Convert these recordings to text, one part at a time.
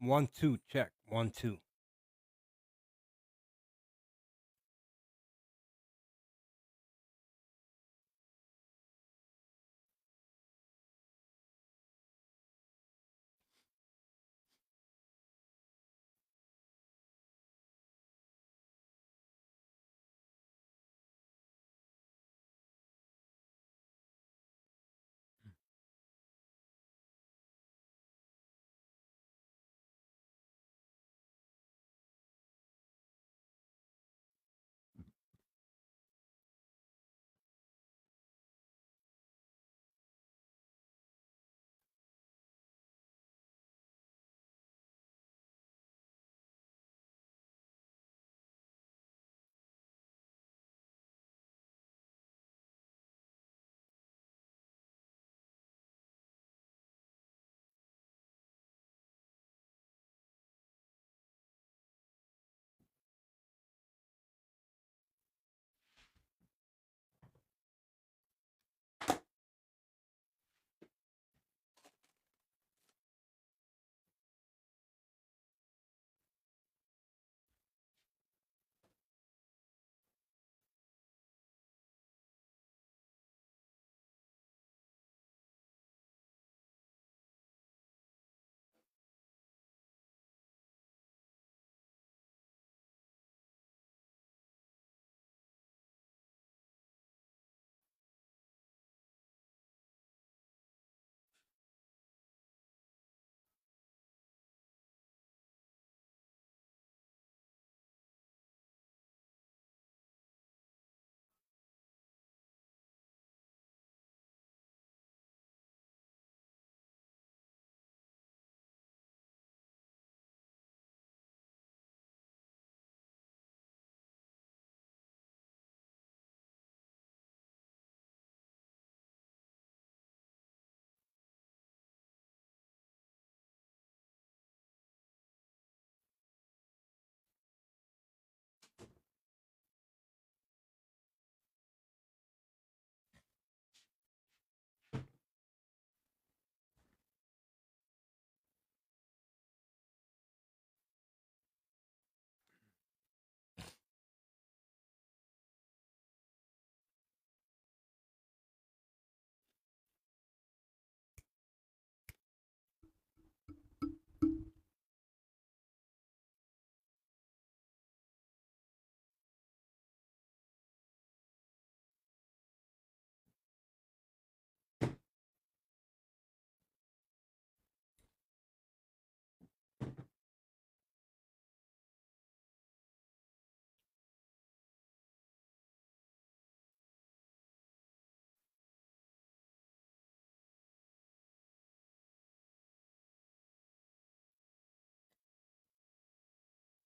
One, two, check. One, two.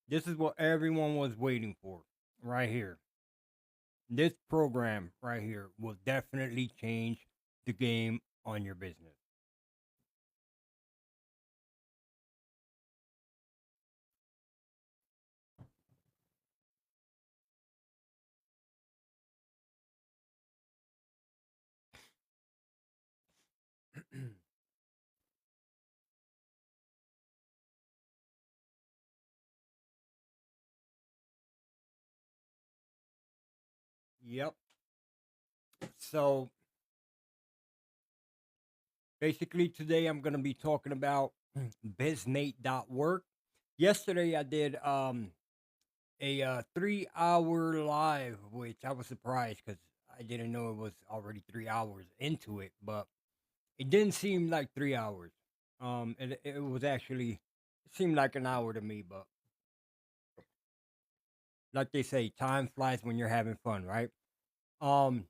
This is what everyone was waiting for right here. This program right here will definitely change the game on your business. Yep. So basically, today I'm going to be talking about Bizmate.work. Yesterday, I did a 3 hour live, which I was surprised because I didn't know it was already 3 hours into it, but it didn't seem like 3 hours. It was actually, it seemed like an hour to me, but like they say, time flies when you're having fun, right? Um,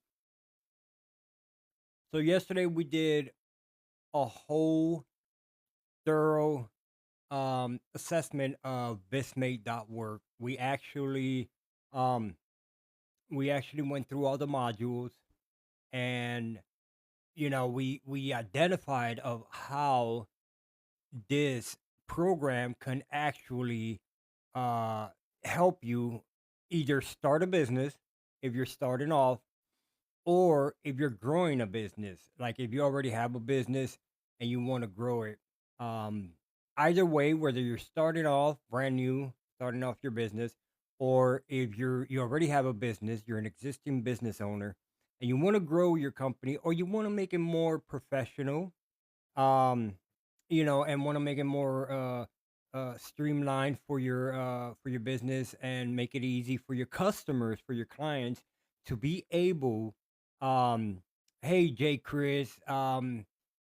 so yesterday we did a whole thorough assessment of Vismate.work. Um we actually went through all the modules, and we identified of how this program can actually uh help you either start a business if you're starting off, or if you're growing a business, like if you already have a business and you want to grow it. um either way, whether you're starting off brand new, starting off your business, or if you already have a business, you're an existing business owner, and you want to grow your company, or you want to make it more professional, um, and want to make it more streamlined for your business and make it easy for your customers, for your clients to be able. Um, hey, Jay, Chris.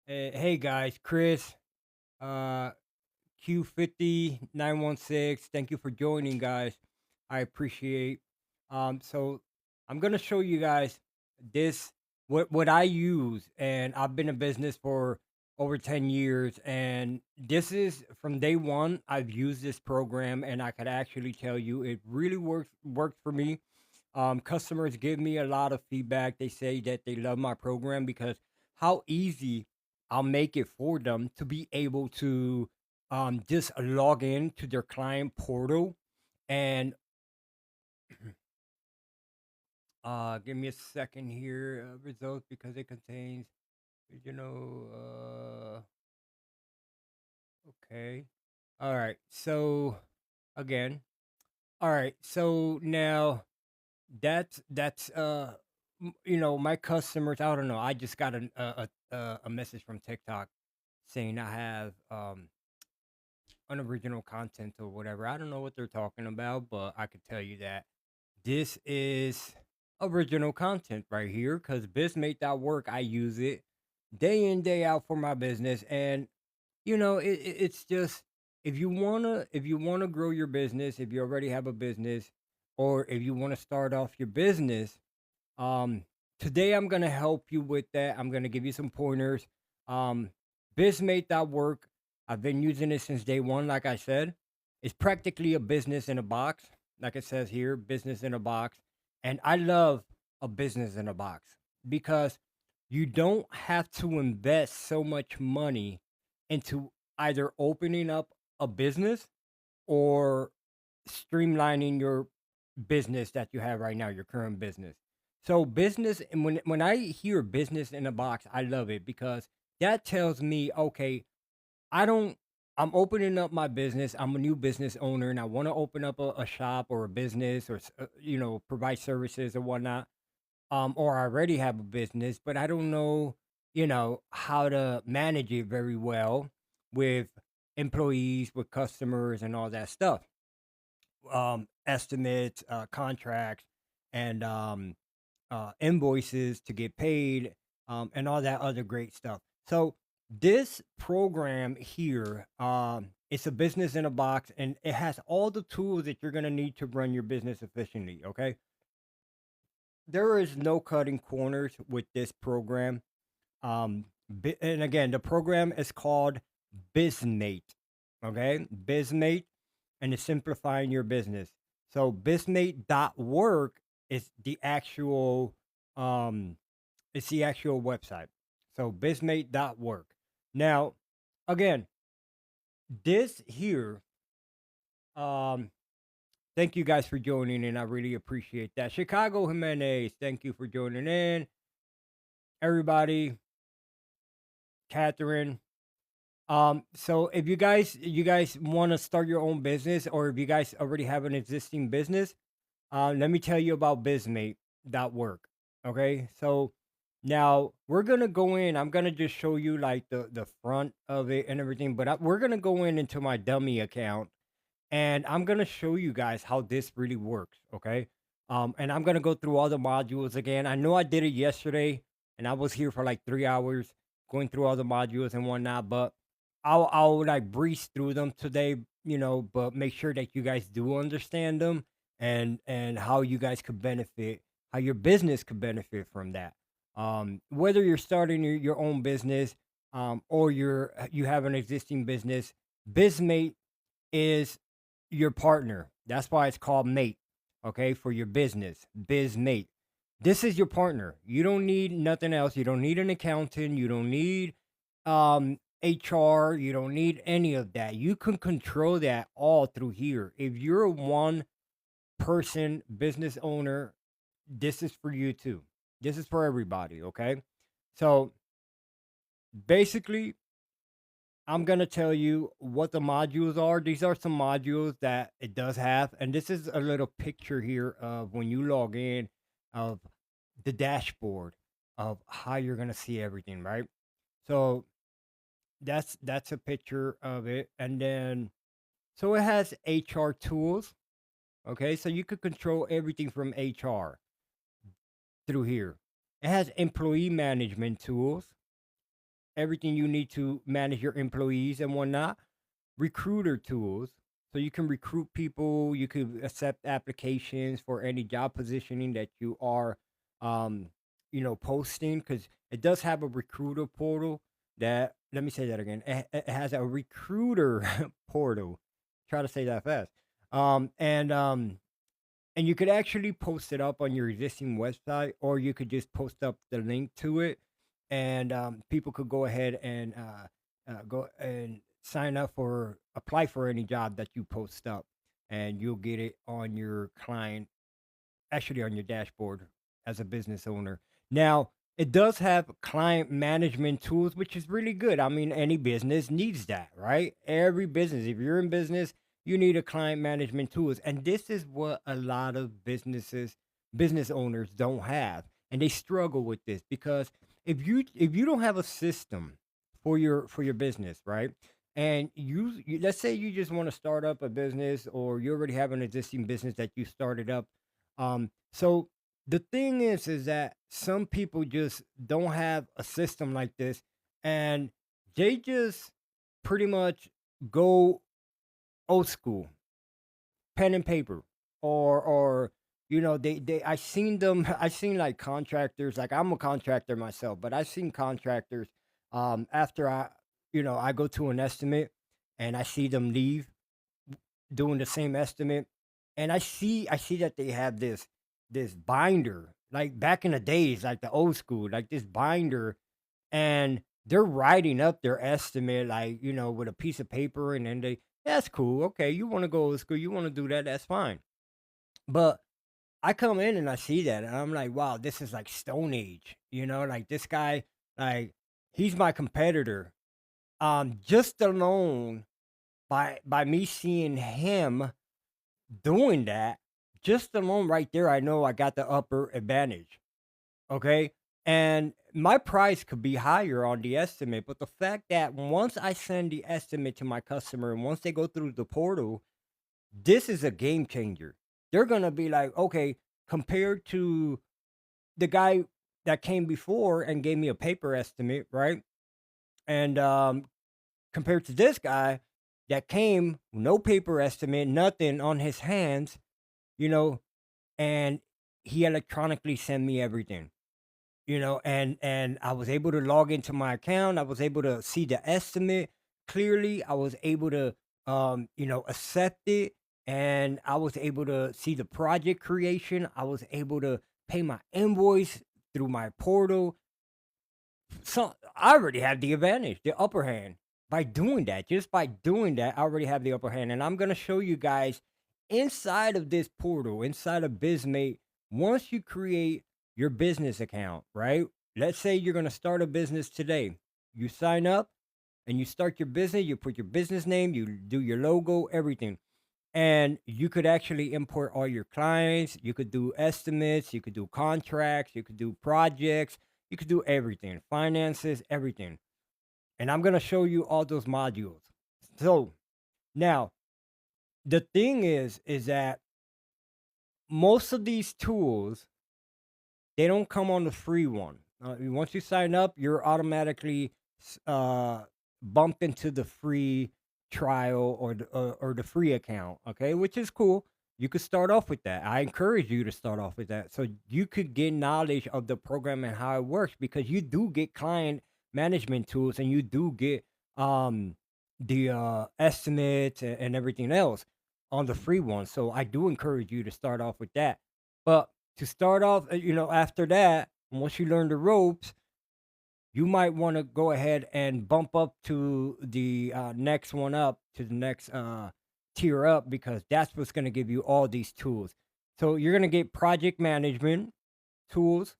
Hey guys, Chris. Uh, Q50916. Thank you for joining, guys. I appreciate. So I'm gonna show you guys this what I use, and I've been in business for over 10 years, and this is from day one. I've used this program, and I could actually tell you it really worked for me. Customers give me a lot of feedback. They say that they love my program because how easy I'll make it for them to be able to just log in to their client portal and give me a second here, results because it contains, you know, okay. All right. So again, all right. So now that's my customers. I don't know. I just got a message from TikTok saying I have unoriginal content or whatever. I don't know what they're talking about, but I could tell you that this is original content right here because Bizmate.work, I use it day in, day out for my business. And it's just if you wanna grow your business, if you already have a business, or if you want to start off your business, um, today I'm gonna help you with that. I'm gonna give you some pointers. Um, Bizmate.work. I've been using it since day one. Like I said, it's practically a business in a box. Like it says here, business in a box. And I love a business in a box because you don't have to invest so much money into either opening up a business or streamlining your business that you have right now, your current business. So business, and when I hear business in a box, I love it because that tells me, okay, I don't. I'm opening up my business. I'm a new business owner, and I want to open up a shop or a business, or provide services or whatnot. Or I already have a business, but I don't know, how to manage it very well with employees, with customers, and all that stuff, estimates, contracts, and invoices to get paid, and all that other great stuff. So this program here, it's a business in a box, and it has all the tools that you're gonna need to run your business efficiently. Okay, there is no cutting corners with this program. And again, the program is called Bizmate. Okay, Bizmate, and it's simplifying your business. So Bizmate.work is the actual um it's the actual website. So Bizmate.work. Now, again, this here, um, thank you guys for joining in. I really appreciate that. Chicago Jimenez, thank you for joining in. Everybody, Catherine. So if you guys want to start your own business, or if you guys already have an existing business, let me tell you about Bizmate.work. Okay, so now we're gonna go in. I'm gonna just show you like the front of it and everything, but we're gonna go in into my dummy account, and I'm gonna show you guys how this really works. Okay, and I'm gonna go through all the modules again. I know I did it yesterday, and I was here for like 3 hours going through all the modules and whatnot, but I'll like breeze through them today, but make sure that you guys do understand them, and how you guys could benefit, how your business could benefit from that. Whether you're starting your own business, or you have an existing business, Bizmate is your partner. That's why it's called mate. Okay, for your business, Bizmate. This is your partner. You don't need nothing else. You don't need an accountant. You don't need HR. You don't need any of that. You can control that all through here. If you're a one person business owner, this is for you too. This is for everybody. Okay. So basically, I'm gonna tell you what the modules are. These are some modules that it does have, and this is a little picture here of when you log in of the dashboard of how you're gonna see everything, right? So that's a picture of it, and then so it has HR tools. Okay, so you could control everything from HR through here. It has employee management tools, everything you need to manage your employees and whatnot. Recruiter tools, so you can recruit people, you could accept applications for any job positioning that you are, um, posting, because it does have a recruiter portal that, let me say that again. It has a recruiter portal. Try to say that fast. And you could actually post it up on your existing website, or you could just post up the link to it, and people could go ahead and go and sign up for apply for any job that you post up, and you'll get it on your client, actually on your dashboard as a business owner. Now, it does have client management tools, which is really good. I mean, any business needs that, right? Every business, if you're in business, you need a client management tools. And this is what a lot of business owners don't have. And they struggle with this because if you don't have a system for your business, right? And let's say you just want to start up a business, or you already have an existing business that you started up, so the thing is that some people just don't have a system like this, and they just pretty much go old school, pen and paper, or they I seen them. I seen like contractors. Like, I'm a contractor myself, but I've seen contractors. After I go to an estimate, and I see them leave doing the same estimate, and I see that they have this binder, like back in the days, like the old school, like this binder, and they're writing up their estimate, like, with a piece of paper, and then that's cool. Okay, you want to go old school, you want to do that, that's fine. But I come in and I see that, and I'm like, wow, this is like Stone Age, like this guy, like, he's my competitor. Just alone by me seeing him doing that, just alone right there, I know I got the upper advantage. Okay. And my price could be higher on the estimate, but the fact that once I send the estimate to my customer and once they go through the portal, this is a game changer. They're going to be like, okay, compared to the guy that came before and gave me a paper estimate, right? And compared to this guy that came, no paper estimate, nothing on his hands, you know, and he electronically sent me everything, and I was able to log into my account. I was able to see the estimate clearly. I was able to accept it, and I was able to see the project creation. I was able to pay my invoice through my portal. So I already have the advantage, the upper hand, by doing that. Just by doing that, I already have the upper hand. And I'm gonna show you guys inside of this portal, inside of Bizmate, once you create your business account, right? Let's say you're gonna start a business today. You sign up and you start your business, you put your business name, you do your logo, everything. And you could actually import all your clients. You could do estimates. You could do contracts. You could do projects. You could do everything, finances, everything. And I'm going to show you all those modules. So now the thing is that most of these tools, they don't come on the free one. Once you sign up, you're automatically bumped into the free trial, or the free account. Okay, which is cool. You could start off with that. I encourage you to start off with that, so you could get knowledge of the program and how it works, because you do get client management tools, and you do get the estimates and everything else on the free one. So I do encourage you to start off with that. But to start off, after that, once you learn the ropes, you might want to go ahead and bump up to the next one up, to the next tier up, because that's what's going to give you all these tools. So you're going to get project management tools,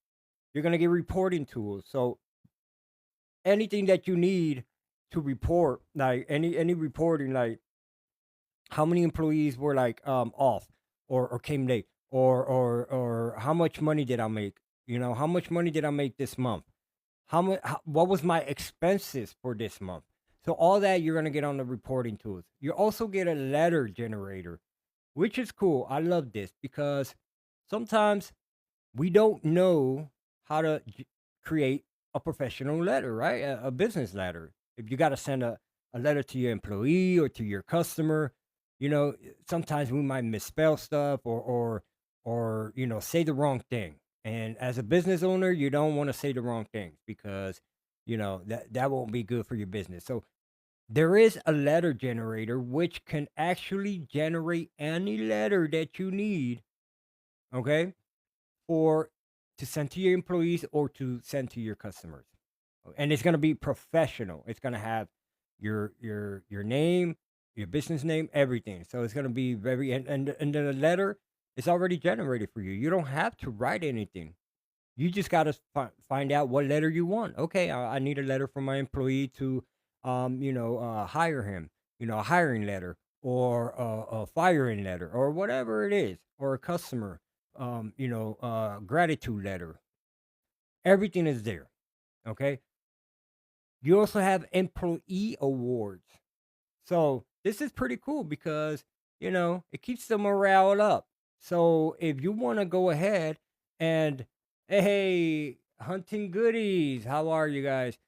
you're going to get reporting tools. So anything that you need to report like any reporting, like how many employees were like off or came late, or how much money did I make? How much money did I make this month? How much? What was my expenses for this month? So all that you're gonna get on the reporting tools. You also get a letter generator, which is cool. I love this because sometimes we don't know how to create a professional letter, right? A business letter. If you got to send a letter to your employee or to your customer, sometimes we might misspell stuff or say the wrong thing. And as a business owner, you don't want to say the wrong things because that won't be good for your business. So there is a letter generator which can actually generate any letter that you need, okay? Or to send to your employees or to send to your customers. And it's going to be professional. It's going to have your name, your business name, everything. So it's going to be very and the letter is already generated for you. You don't have to write anything. You just got to find out what letter you want. Okay, I need a letter from my employee to hire him, a hiring letter or a firing letter or whatever it is, or a customer gratitude letter. Everything is there. Okay. You also have employee awards. So this is pretty cool because, it keeps the morale up. So if you want to go ahead and, hey, hunting goodies, how are you guys?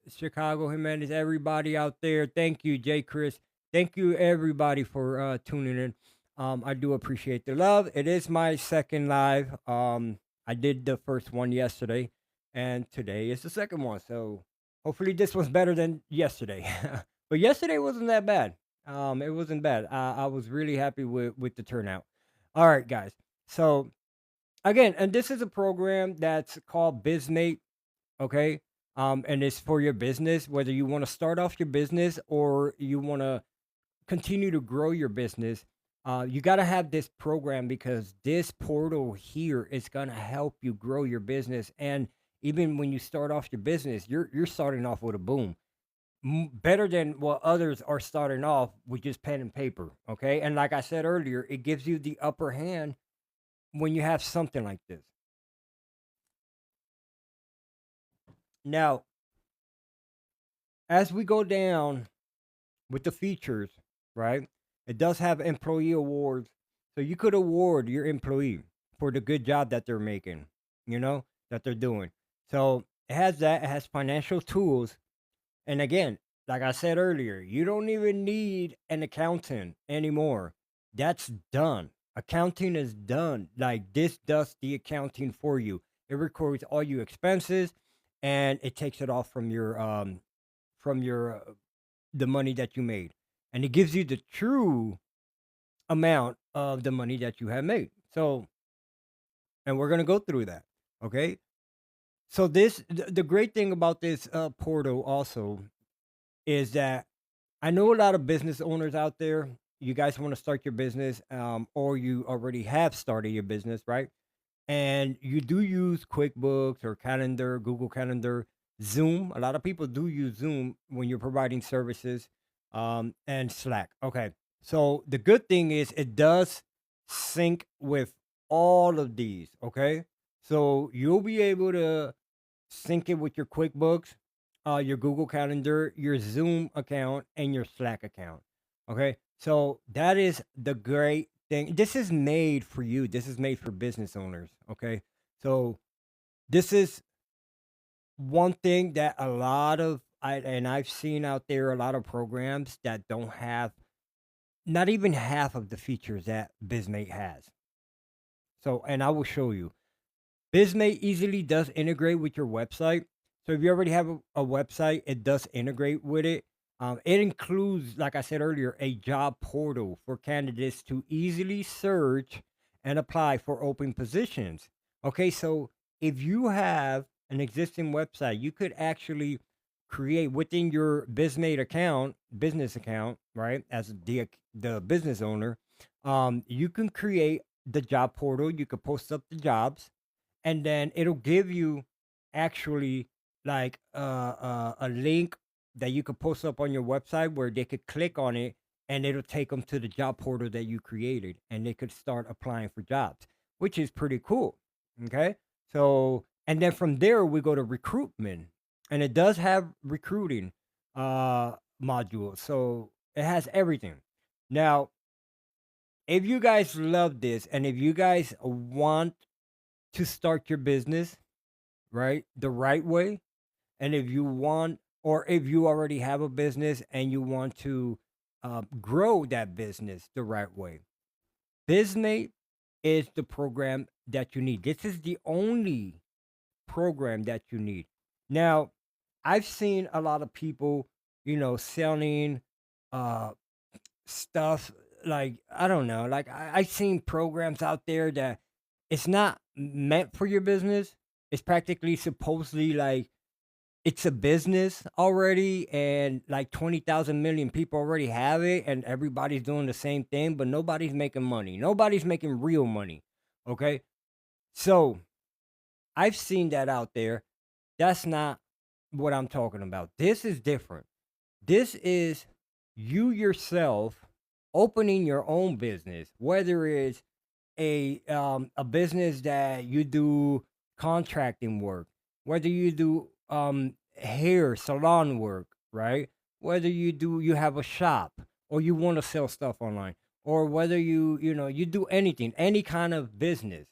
Chicago Jimenez, everybody out there. Thank you, Jay Chris. Thank you, everybody, for tuning in. I do appreciate the love. It is my second live. I did the first one yesterday, and today is the second one. So hopefully this was better than yesterday. But yesterday wasn't that bad. It wasn't bad. I was really happy with the turnout. All right, guys. So again, and this is a program that's called Bizmate. Okay. And it's for your business, whether you want to start off your business or you want to continue to grow your business. You got to have this program because this portal here is going to help you grow your business. And even when you start off your business, you're starting off with a boom, better than what others are starting off with just pen and paper. Okay. And like I said earlier, it gives you the upper hand when you have something like this. Now, as we go down with the features, right, it does have employee awards. So you could award your employee for the good job that they're making, that they're doing. So it has that, it has financial tools. And again, like I said earlier, you don't even need an accountant anymore. That's done. Accounting is done. Like this does the accounting for you. It records all your expenses and it takes it off from your the money that you made. And it gives you the true amount of the money that you have made. So, and we're going to go through that. Okay? So the great thing about this portal also is that I know a lot of business owners out there. You guys want to start your business, or you already have started your business, right? And you do use QuickBooks or Calendar, Google Calendar, Zoom. A lot of people do use Zoom when you're providing services, and Slack. Okay. So the good thing is it does sync with all of these. Okay. So you'll be able to sync it with your QuickBooks, your Google Calendar, your Zoom account, and your Slack account. Okay. So that is the great thing. This is made for you. This is made for business owners. Okay. So this is one thing that I've seen out there a lot of programs that don't have not even half of the features that Bizmate has. So, and I will show you. Bizmate easily does integrate with your website. So if you already have a website, it does integrate with it. It includes, like I said earlier, a job portal for candidates to easily search and apply for open positions. Okay, so if you have an existing website, you could actually create within your Bizmate account, business account, right? As the business owner, you can create the job portal. You could post up the jobs and then it'll give you actually like a link that you could post up on your website where they could click on it and it'll take them to the job portal that you created and they could start applying for jobs, which is pretty cool. Okay. So, and then from there, we go to recruitment, and it does have recruiting module. So it has everything. Now, if you guys love this and if you guys want to start your business, right, the right way, and if you want, or if you already have a business and you want to grow that business the right way, Bizmate is the program that you need. This is the only program that you need. Now, I've seen a lot of people, selling uh, stuff like, I don't know, like I've seen programs out there that it's not meant for your business. It's practically supposedly like it's a business already, and like 20,000 million people already have it, and everybody's doing the same thing, but nobody's making money. Nobody's making real money. Okay. So I've seen that out there. That's not what I'm talking about. This is different. This is you yourself opening your own business, whether it's a business that you do contracting work, whether you do hair salon work, right? Whether you have a shop or you want to sell stuff online, or whether you do anything, any kind of business.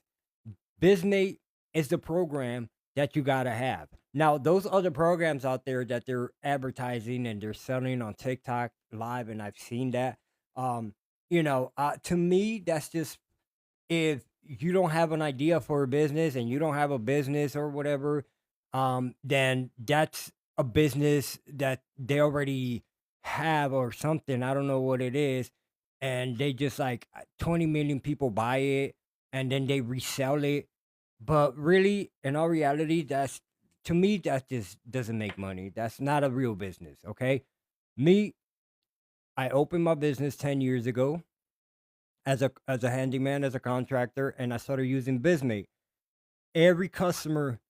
Bizmate is the program that you gotta have. Now, those other programs out there that they're advertising and they're selling on TikTok live, and I've seen that. To me, that's just, if you don't have an idea for a business and you don't have a business or whatever, then that's a business that they already have or something. I don't know what it is. And they just like 20 million people buy it and then they resell it. But really, in all reality, that's, to me, that just doesn't make money. That's not a real business. Okay. Me, I opened my business 10 years ago as a handyman, as a contractor, and I started using Bizmate. Every customer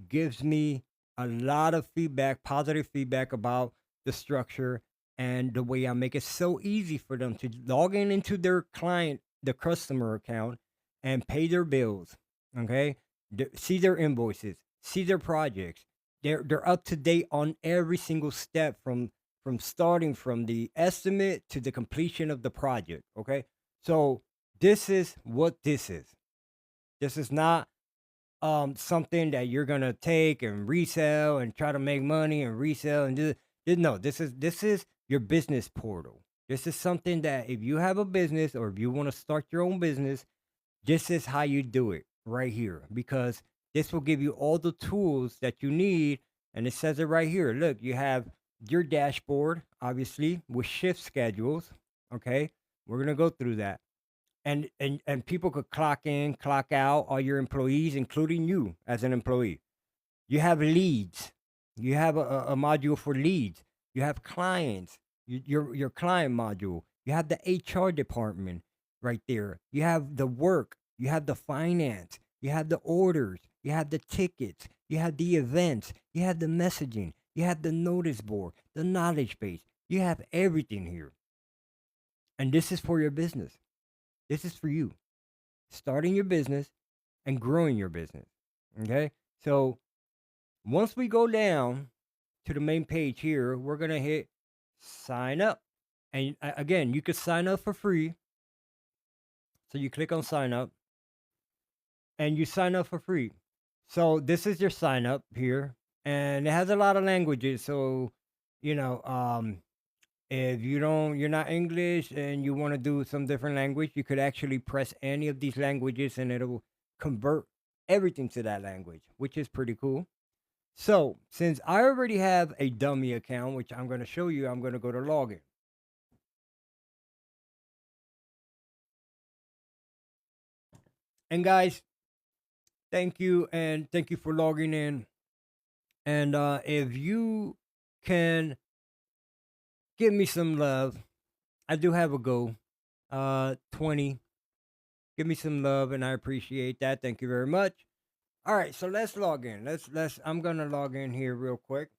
gives me a lot of feedback, positive feedback about the structure and the way I make it so easy for them to log in into their client, the customer account, and pay their bills. Okay, see their invoices, see their projects. They're up to date on every single step from starting from the estimate to the completion of the project. Okay, so this is what this is. This is not something that you're gonna take and resell and try to make money and resell and do. No, this is your business portal. This is something that if you have a business or if you want to start your own business, this is how you do it right here, because this will give you all the tools that you need. And it says it right here. Look, you have your dashboard, obviously, with shift schedules. Okay. We're going to go through that. And people could clock in, clock out, all your employees, including you as an employee. You have leads. You have a module for leads. You have clients. Your client module. You have the HR department right there. You have the work. You have the finance. You have the orders. You have the tickets. You have the events. You have the messaging. You have the notice board, the knowledge base. You have everything here. And this is for your business. This is for you starting your business and growing your business. Okay. So once we go down to the main page here, we're going to hit sign up. And again, you could sign up for free. So you click on sign up and you sign up for free. So this is your sign up here, and it has a lot of languages. So, you know, if you're not English and you want to do some different language, you could actually press any of these languages and it'll convert everything to that language, which is pretty cool. So, since I already have a dummy account, which I'm going to show you, I'm going to go to login. And guys, thank you for logging in. And if you can give me some love, I do have a goal, 20. Give me some love, and I appreciate that. Thank you very much. All right, so let's log in. Let's I'm gonna log in here real quick.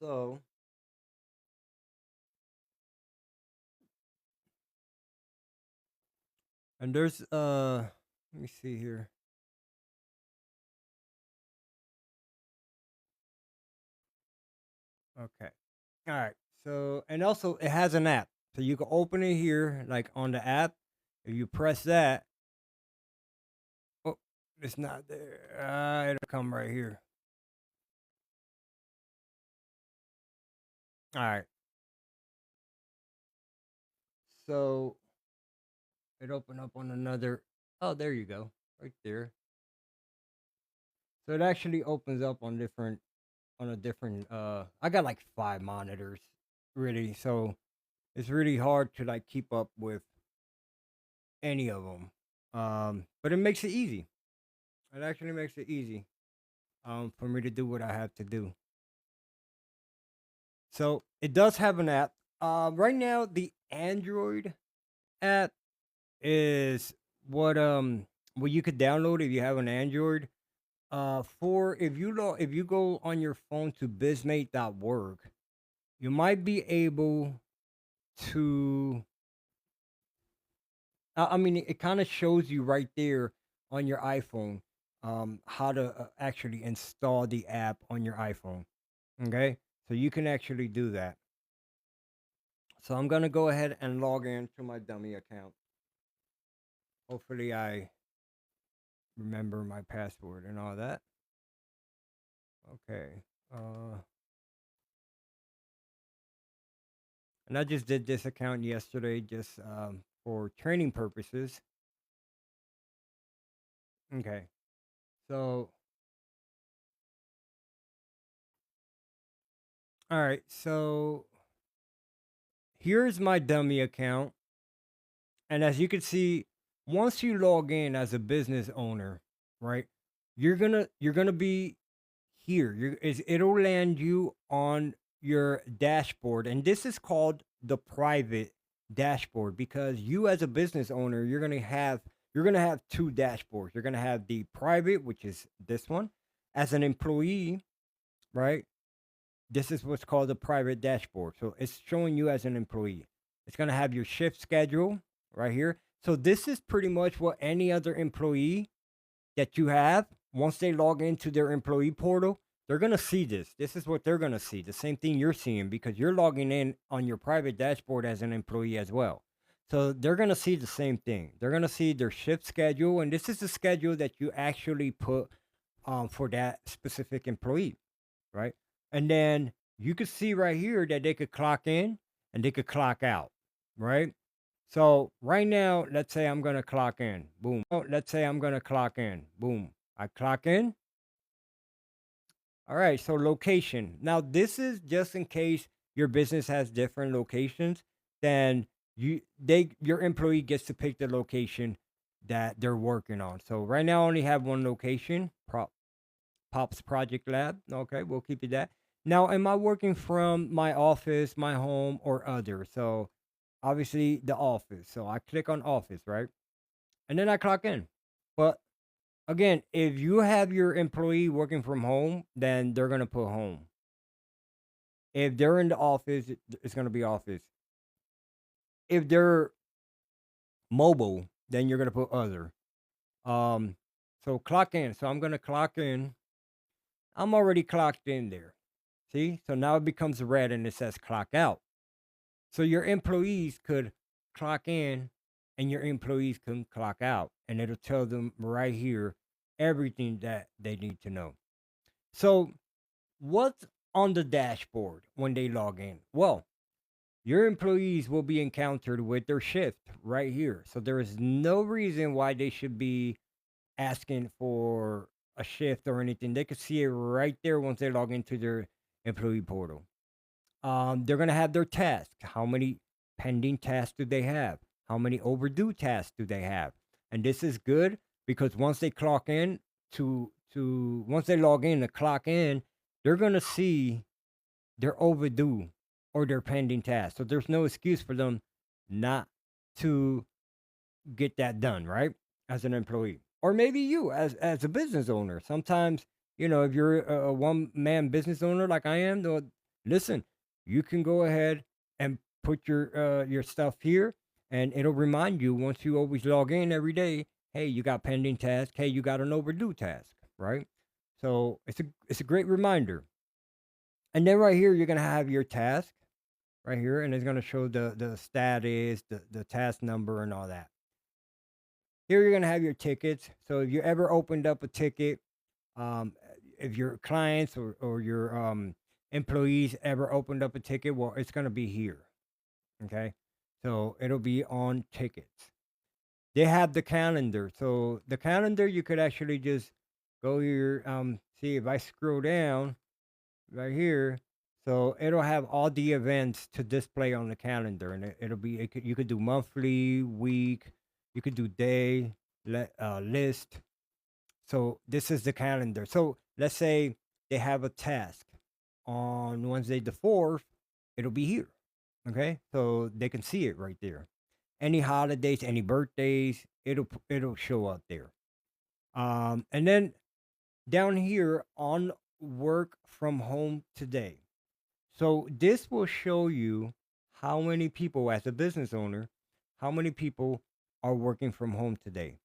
So, and there's let me see here. Okay. All right. So, and also it has an app. So you can open it here, like on the app. If you press that, oh, it's not there. It'll come right here. All right. So it opened up on another. Oh, there you go. Right there. So it actually opens up on different, on a different, I got like 5 monitors really. So it's really hard to like keep up with any of them. But it makes it easy. It actually makes it easy for me to do what I have to do. So it does have an app. Right now the Android app is what you could download if you have an Android. For if you go on your phone to bizmate.org, you might be able to. I mean, it kind of shows you right there on your iPhone how to actually install the app on your iPhone. Okay, so you can actually do that. So I'm gonna go ahead and log in to my dummy account. Hopefully, I remember my password and all that. Okay. And I just did this account yesterday just for training purposes. Okay. So, all right. So here's my dummy account. And as you can see, once you log in as a business owner, right, you're gonna be here. It'll land you on your dashboard, and this is called the private dashboard because you as a business owner, you're gonna have two dashboards. You're gonna have the private, which is this one. As an employee, right? This is what's called the private dashboard. So it's showing you as an employee. It's gonna have your shift schedule right here. So this is pretty much what any other employee that you have, once they log into their employee portal, they're going to see this. This is what they're going to see. The same thing you're seeing because you're logging in on your private dashboard as an employee as well. So they're going to see the same thing. They're going to see their shift schedule. And this is the schedule that you actually put for that specific employee, right? And then you could see right here that they could clock in and they could clock out, right? So right now, let's say I'm gonna clock in. Boom. Oh, let's say I'm gonna clock in. Boom. I clock in. All right. So location. Now this is just in case your business has different locations. Then your employee gets to pick the location that they're working on. So right now I only have one location. Pops Project Lab. Okay, we'll keep it that. Now, am I working from my office, my home, or other? So obviously the office. So I click on office, right? And then I clock in. But again, if you have your employee working from home, then they're gonna put home. If they're in the office, it's gonna be office. If they're mobile, then you're gonna put other. Um, so clock in. So I'm gonna clock in. I'm already clocked in there. See? So now it becomes red and it says clock out. So your employees could clock in and your employees can clock out. And it'll tell them right here everything that they need to know. So, what's on the dashboard when they log in? Well, your employees will be encountered with their shift right here. So, there is no reason why they should be asking for a shift or anything. They could see it right there once they log into their employee portal. They're gonna have their tasks. How many pending tasks do they have? How many overdue tasks do they have? And this is good because once they clock in to once they log in to clock in, they're gonna see their overdue or their pending tasks. So there's no excuse for them not to get that done, right? As an employee. Or maybe you as a business owner. Sometimes, if you're a one man business owner like I am, listen, you can go ahead and put your stuff here, and it'll remind you once you always log in every day. Hey, you got pending task. Hey, you got an overdue task, right? So it's a great reminder. And then right here, you're gonna have your task right here, and it's gonna show the status, the task number, and all that. Here, you're gonna have your tickets. So if you ever opened up a ticket, um, if your clients or your employees ever opened up a ticket, well, it's gonna be here. Okay, so it'll be on tickets. They have the calendar. So the calendar, you could actually just go here. See if I scroll down right here. So it'll have all the events to display on the calendar, and it'll be you could do monthly, week, you could do day, list. So this is the calendar. So let's say they have a task on Wednesday the 4th, it'll be here. Okay? So they can see it right there. Any holidays, any birthdays, it'll show up there. And then down here on work from home today. So this will show you how many people, as a business owner, how many people are working from home today.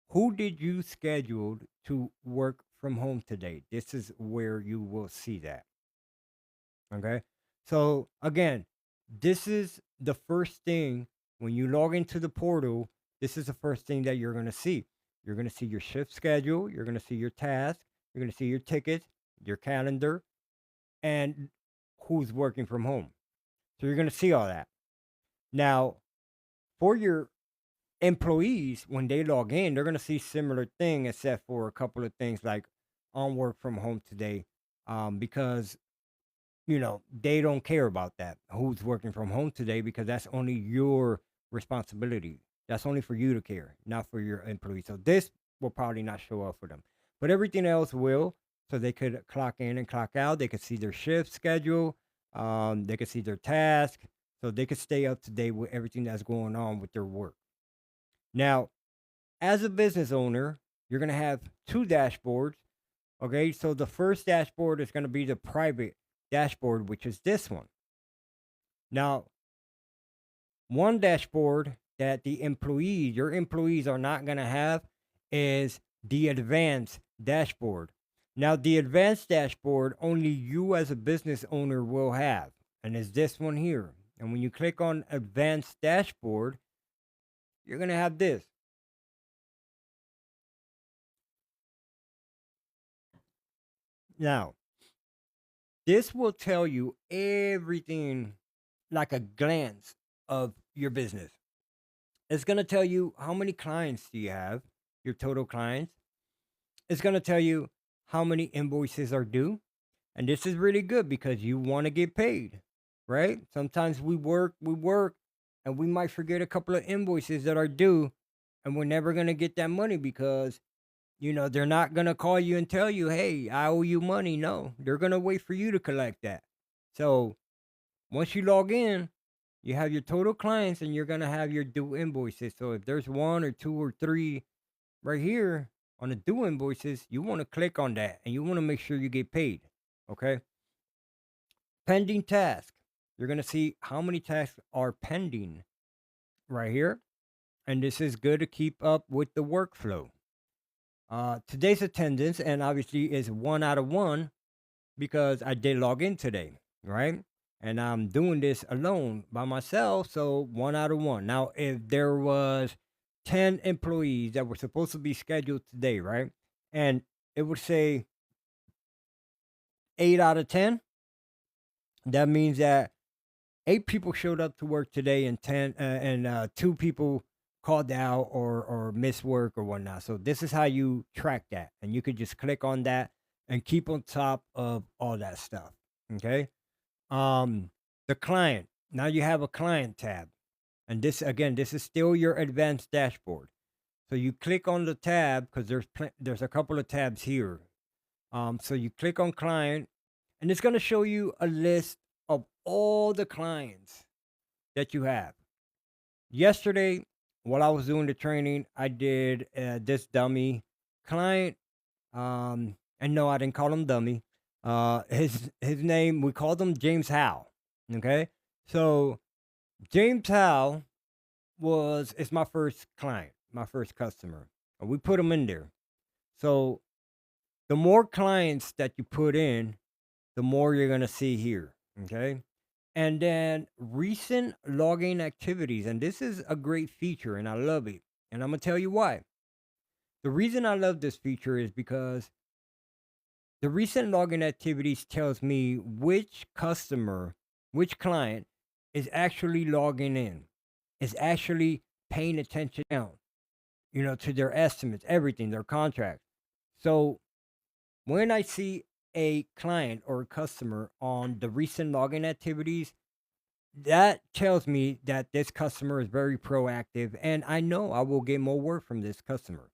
Who did you schedule to work from home today? This is where you will see that. Okay. So again, this is the first thing when you log into the portal. This is the first thing that you're going to see. You're going to see your shift schedule. You're going to see your task. You're going to see your tickets, your calendar, and who's working from home. So you're going to see all that. Now, for your employees, when they log in, they're going to see similar thing, except for a couple of things like on work from home today, because they don't care about that. Who's working from home today? Because that's only your responsibility. That's only for you to care, not for your employees. So this will probably not show up for them, but everything else will. So they could clock in and clock out. They could see their shift schedule. They could see their task. So they could stay up to date with everything that's going on with their work. Now, as a business owner, you're going to have two dashboards. Okay. So the first dashboard is going to be the private dashboard, which is this one. Now, one dashboard that your employees are not going to have is the advanced dashboard. Now, the advanced dashboard, only you as a business owner will have, and it's this one here. And when you click on advanced dashboard, you're going to have this. Now, this will tell you everything like a glance of your business. It's going to tell you how many clients do you have, your total clients. It's going to tell you how many invoices are due. And this is really good because you want to get paid, right? Sometimes we work, and we might forget a couple of invoices that are due, and we're never going to get that money because, they're not going to call you and tell you, hey, I owe you money. No, they're going to wait for you to collect that. So once you log in, you have your total clients and you're going to have your due invoices. So if there's one or two or three right here on the due invoices, you want to click on that and you want to make sure you get paid. Okay. Pending task. You're going to see how many tasks are pending right here. And this is good to keep up with the workflow. Today's attendance, and obviously, is 1 out of 1 because I did log in today, right? And I'm doing this alone by myself, so 1 out of 1. Now, if there was 10 employees that were supposed to be scheduled today, right? And it would say 8 out of 10, that means that 8 people showed up to work today and 2 people called out or missed work or whatnot. So this is how you track that, and you could just click on that and keep on top of all that stuff. Okay. Um, the client. Now you have a client tab, and this is still your advanced dashboard. So you click on the tab because there's a couple of tabs here. So you click on client, and it's going to show you a list of all the clients that you have. Yesterday, while I was doing the training, I did this dummy client. And no, I didn't call him dummy. His name, we called him James Howe. Okay, so James Howe was is my first client, my first customer. And we put him in there. So the more clients that you put in, the more you're gonna see here. Okay. And then recent login activities, and this is a great feature, and I love it. And I'm gonna tell you why. The reason I love this feature is because the recent login activities tells me which customer, which client is actually logging in, is actually paying attention now, to their estimates, everything, their contracts. So when I see a client or a customer on the recent login activities, that tells me that this customer is very proactive and I know I will get more work from this customer.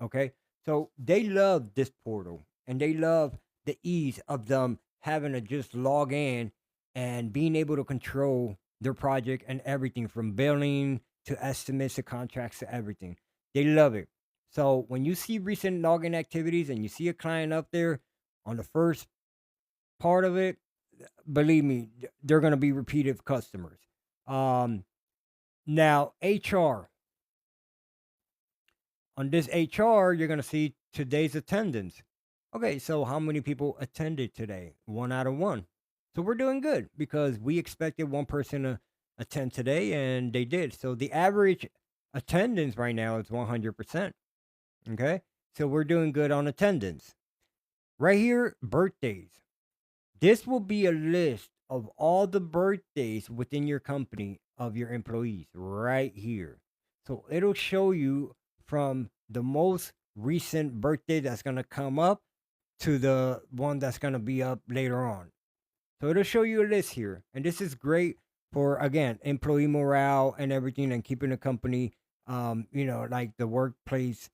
Okay. So they love this portal and they love the ease of them having to just log in and being able to control their project and everything from billing to estimates to contracts to everything. They love it. So when you see recent login activities and you see a client up there on the first part of it, believe me, they're going to be repeated customers. Um, Now, HR, on this HR, you're going to see today's attendance. Okay, so how many people attended today? One out of one. So we're doing good because we expected one person to attend today and they did. So the average attendance right now is 100%. Okay, so we're doing good on attendance. Right here, birthdays. This will be a list of all the birthdays within your company of your employees right here. So it'll show you from the most recent birthday that's going to come up to the one that's going to be up later on. So it'll show you a list here. And this is great for, again, employee morale and everything and keeping the company, like the workplace,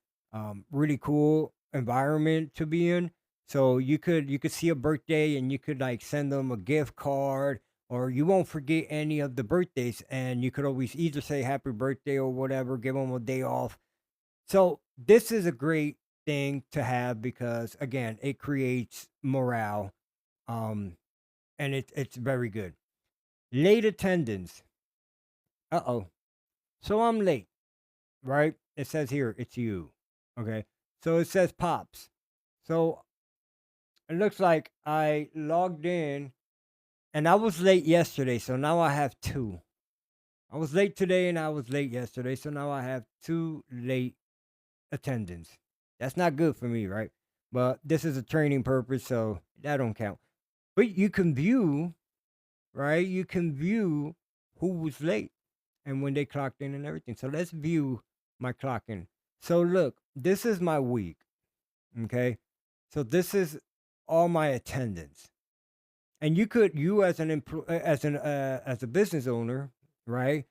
really cool environment to be in. So you could see a birthday and you could like send them a gift card or you won't forget any of the birthdays and you could always either say happy birthday or whatever, give them a day off. So this is a great thing to have because again, it creates morale. Um, and it's very good. Late attendance. Uh-oh. So I'm late, right? It says here it's you. Okay. So it says pops. So it looks like I logged in and I was late yesterday, so now I have two. I was late today and I was late yesterday, so now I have two late attendance. That's not good for me, right? But this is a training purpose, so that don't count. But you can view, right? You can view who was late and when they clocked in and everything. So let's view my clocking. So look, this is my week. Okay. So this is all my attendance. And you as an as a business owner, right?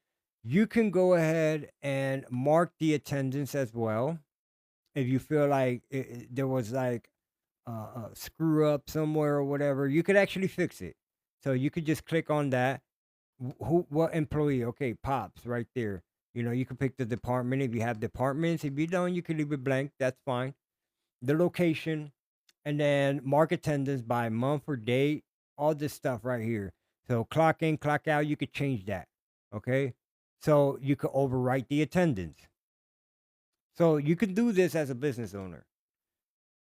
You can go ahead and mark the attendance as well if you feel like there was like a screw up somewhere or whatever. You could actually fix it. So you could just click on that. Who, what employee? Okay, pops right there. You can pick the department if you have departments. If you don't, you can leave it blank. That's fine. The location, and then mark attendance by month or date. All this stuff right here. So clock in, clock out. You could change that. Okay. So you could overwrite the attendance. So you can do this as a business owner.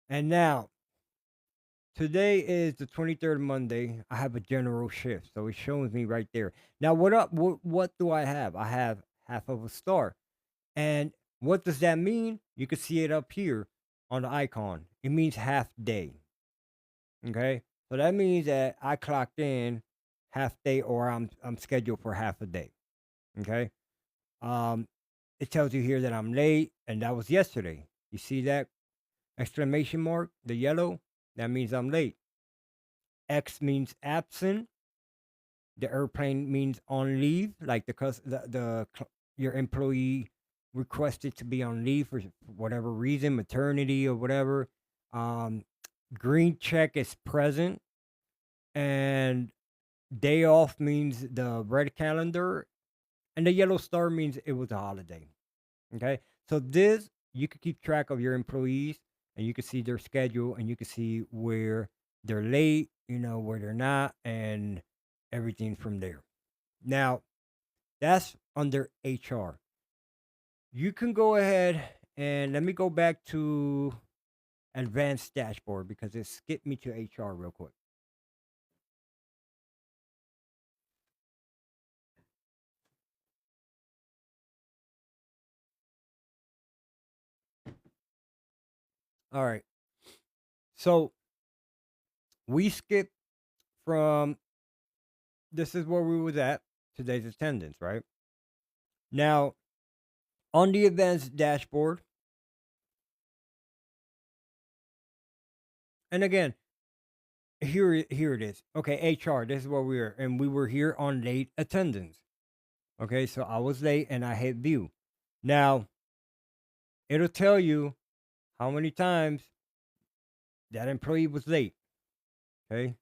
And now today is the 23rd Monday. I have a general shift. So it shows me right there. Now what up what do I have? I have half of a star. And what does that mean? You can see it up here on the icon. It means half day. Okay? So that means that I clocked in half day or I'm scheduled for half a day. Okay? Um it tells you here that I'm late and that was yesterday. You see that exclamation mark, the yellow? That means I'm late. X means absent. The airplane means on leave, like your employee requested to be on leave for whatever reason, maternity or whatever. Um, Green check is present, and day off means the red calendar, and the yellow star means it was a holiday. Okay, so this you can keep track of your employees, and you can see their schedule, and you can see where they're late, where they're not, and everything from there. Now, that's under HR. You can go ahead and let me go back to advanced dashboard because it skipped me to HR real quick. All right. So we skipped from this is where we was at today's attendance, right? Now, on the advanced dashboard, and again, here it is. Okay, HR, this is where we were, and we were here on late attendance. Okay, so I was late and I hit view. Now, it'll tell you how many times that employee was late. Okay.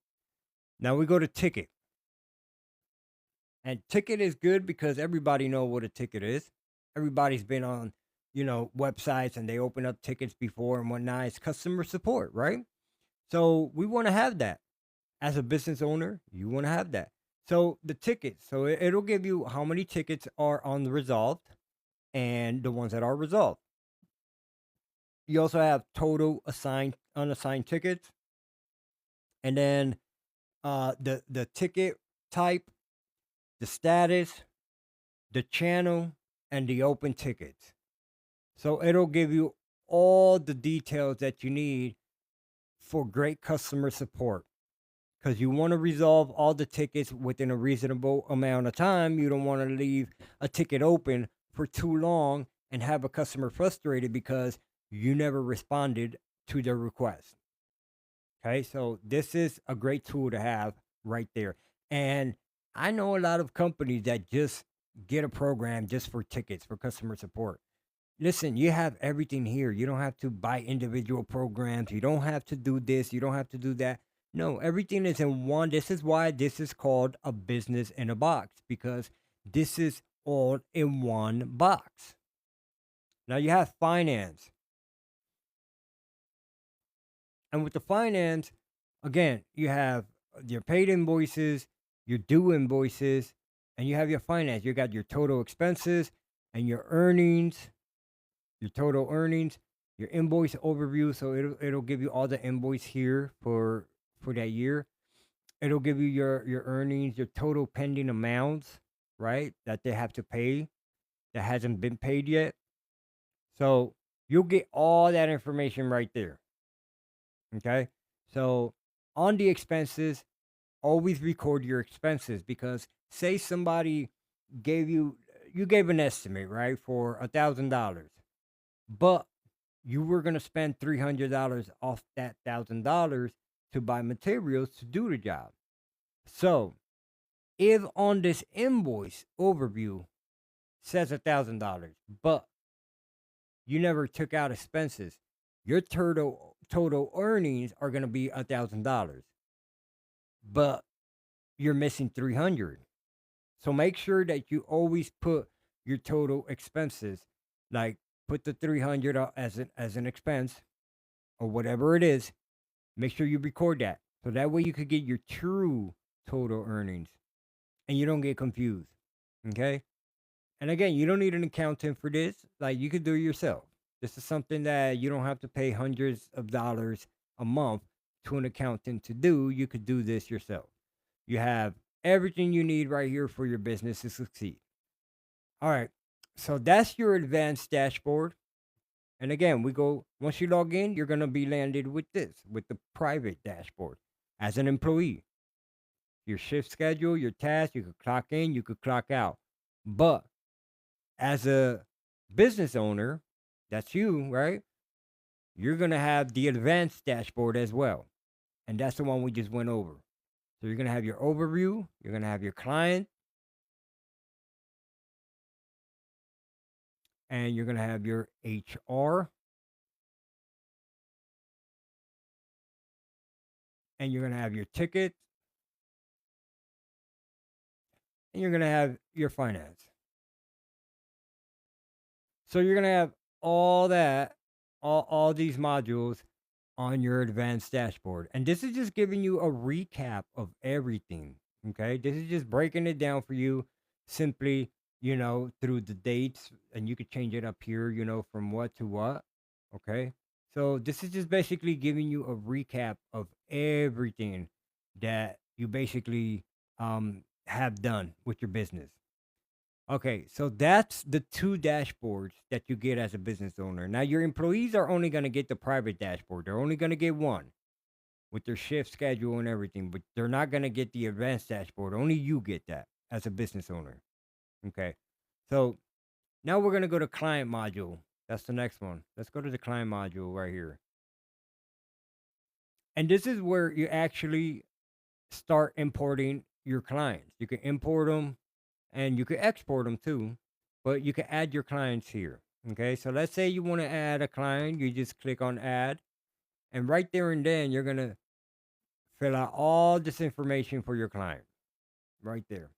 Now we go to ticket. And ticket is good because everybody know what a ticket is. Everybody's been on, websites and they open up tickets before and whatnot. It's customer support, right? So we want to have that. As a business owner, you want to have that. So the tickets, so it'll give you how many tickets are on the resolved and the ones that are resolved. You also have total assigned unassigned tickets, and then the ticket type, the status, the channel, and the open tickets. So it'll give you all the details that you need for great customer support because you want to resolve all the tickets within a reasonable amount of time. You don't want to leave a ticket open for too long and have a customer frustrated because you never responded to their request. Okay, so this is a great tool to have right there. And I know a lot of companies that just get a program just for tickets for customer support. Listen, you have everything here. You don't have to buy individual programs. You don't have to do this. You don't have to do that. No, everything is in one. This is why this is called a business in a box because this is all in one box. Now you have finance. And with the finance, again, you have your paid invoices, your due invoices, and you have your finance. You got your total expenses and your earnings, your total earnings, your invoice overview. So it'll give you all the invoice here for that year. It'll give you your earnings, your total pending amounts, right? That they have to pay that hasn't been paid yet. So you'll get all that information right there. Okay. So on the expenses, always record your expenses because say somebody you gave an estimate, right, for $1,000, but you were going to spend $300 off that $1,000 to buy materials to do the job. So if on this invoice overview says $1,000, but you never took out expenses, your total earnings are going to be $1,000, but you're missing 300. So make sure that you always put your total expenses, like put the 300 as an expense or whatever it is. Make sure you record that. So that way you could get your true total earnings and you don't get confused. Okay? And again, you don't need an accountant for this. Like you could do it yourself. This is something that you don't have to pay hundreds of dollars a month to an accountant to do. You could do this yourself. You have everything you need right here for your business to succeed. All right. So that's your advanced dashboard. And again, we go once you log in, you're going to be landed with this, with the private dashboard as an employee. Your shift schedule, your task, you could clock in, you could clock out. But as a business owner, that's you, right? You're going to have the advanced dashboard as well. And that's the one we just went over. So you're going to have your overview, you're going to have your client, and you're going to have your HR, and you're going to have your tickets, and you're going to have your finance. So you're going to have all that, all these modules on your advanced dashboard. And this is just giving you a recap of everything. Okay. This is just breaking it down for you simply, through the dates. And you could change it up here, from what to what. Okay. So this is just basically giving you a recap of everything that you basically have done with your business. Okay, so that's the two dashboards that you get as a business owner. Now, your employees are only going to get the private dashboard. They're only going to get one with their shift schedule and everything, but they're not going to get the advanced dashboard. Only you get that as a business owner. Okay, so now we're going to go to client module. That's the next one. Let's go to the client module right here. And this is where you actually start importing your clients. You can import them and you can export them too, but you can add your clients here. Okay, so let's say you want to add a client, you just click on add, and right there and then you're gonna fill out all this information for your client right there.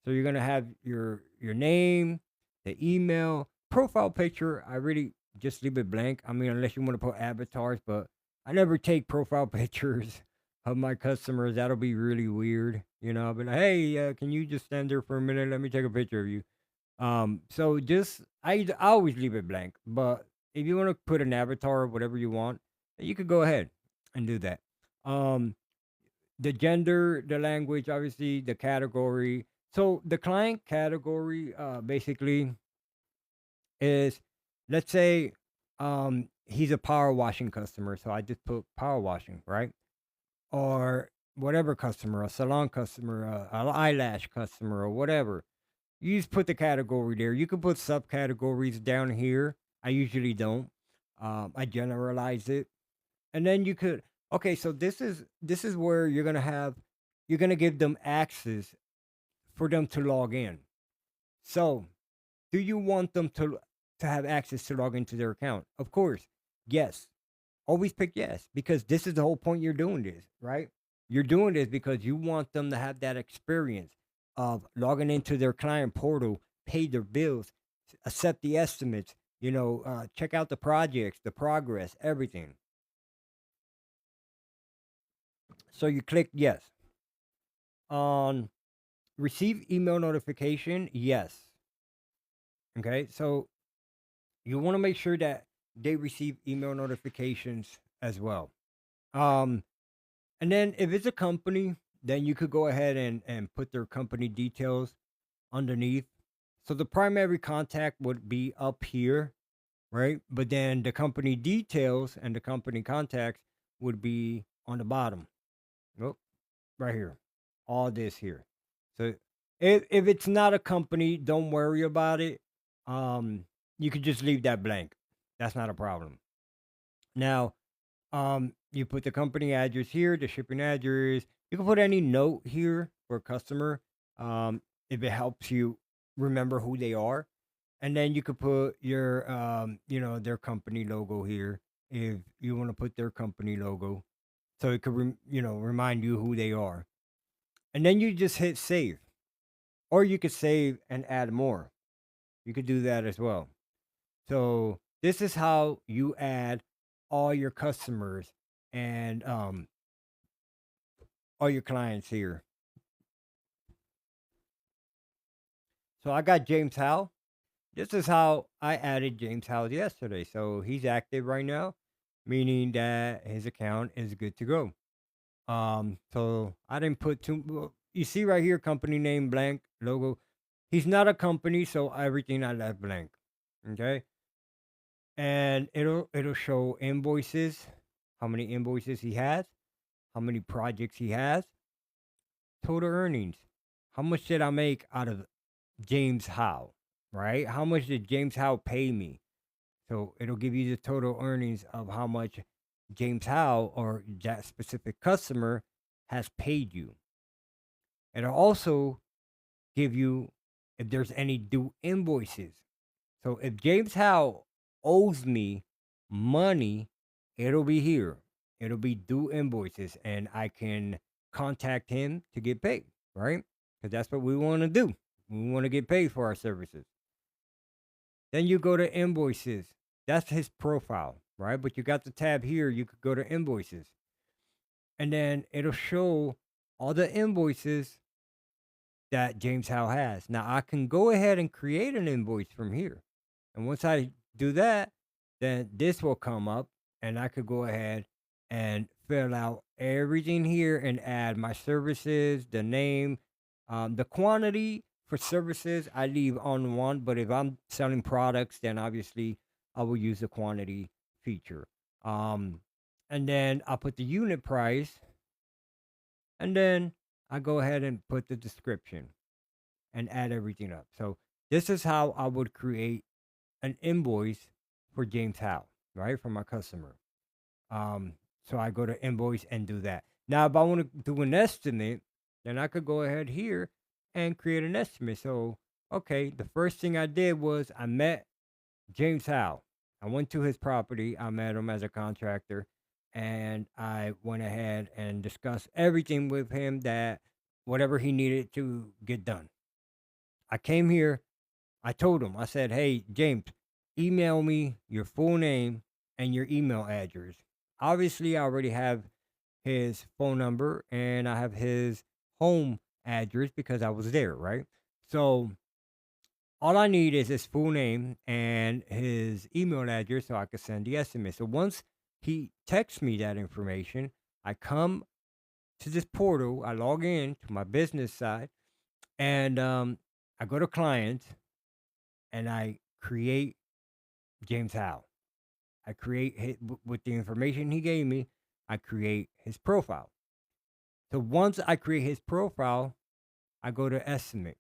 So you're gonna have your name, the email, profile picture. I really just leave it blank. I mean, unless you want to put avatars, but I never take profile pictures of my customers. That'll be really weird. I'll be like, hey, can you just stand there for a minute? Let me take a picture of you. So just I always leave it blank. But if you want to put an avatar or whatever you want, you could go ahead and do that. Um, the gender, the language, obviously, the category. So the client category, basically is, let's say, he's a power washing customer, so I just put power washing, right? Or whatever customer, a salon customer, a eyelash customer, or whatever. You just put the category there. You can put subcategories down here. I usually don't. I generalize it, and then you could. Okay, so this is where you're gonna give them access for them to log in. So, do you want them to have access to log into their account? Of course, yes. Always pick yes, because this is the whole point you're doing this, right? You're doing this because you want them to have that experience of logging into their client portal, pay their bills, accept the estimates, check out the projects, the progress, everything. So you click yes. On receive email notification, yes. Okay, so you want to make sure that they receive email notifications as well. Um, And then if it's a company, then you could go ahead and put their company details underneath. So the primary contact would be up here, right? But then the company details and the company contacts would be on the bottom. Oh, right here. All this here. So if it's not a company, don't worry about it. Um, you could just leave that blank. That's not a problem. Now, you put the company address here, the shipping address. You can put any note here for a customer, if it helps you remember who they are. And then you could put your, their company logo here if you want to put their company logo, so it could, remind you who they are. And then you just hit save, or you could save and add more. You could do that as well. So this is how you add all your customers and all your clients here. So I got James Howe. This is how I added James Howe yesterday. So he's active right now, meaning that his account is good to go. So I didn't put too. Well, you see right here, company name blank, logo. He's not a company, so everything I left blank. Okay, and it'll show invoices, how many invoices he has, how many projects he has, total earnings. How much did I make out of James Howe, right? How much did James Howe pay me? So it'll give you the total earnings of how much James Howe or that specific customer has paid you. It'll also give you if there's any due invoices. So if James Howe owes me money, it'll be here. It'll be due invoices, and I can contact him to get paid, right? Because that's what we want to do. We want to get paid for our services. Then you go to invoices. That's his profile, right? But you got the tab here. You could go to invoices, and then it'll show all the invoices that James Howe has. Now I can go ahead and create an invoice from here. And once I do that, then this will come up and I could go ahead and fill out everything here and add my services, the name, the quantity for services I leave on one. But if I'm selling products, then obviously I will use the quantity feature. Um, and then I'll put the unit price, and then I go ahead and put the description and add everything up. So this is how I would create an invoice for James Howe, right? For my customer. Um, so I go to invoice and do that. Now, if I want to do an estimate, then I could go ahead here and create an estimate. So, okay, the first thing I did was I met James Howe. I went to his property. I met him as a contractor, and I went ahead and discussed everything with him that whatever he needed to get done. I came here. I told him, I said, hey, James, email me your full name and your email address. Obviously, I already have his phone number and I have his home address because I was there, right? So all I need is his full name and his email address so I can send the estimate. So once he texts me that information, I come to this portal, I log in to my business side, and I go to clients and I create James Howe. I create with the information he gave me, I create his profile. So once I create his profile, I go to estimate,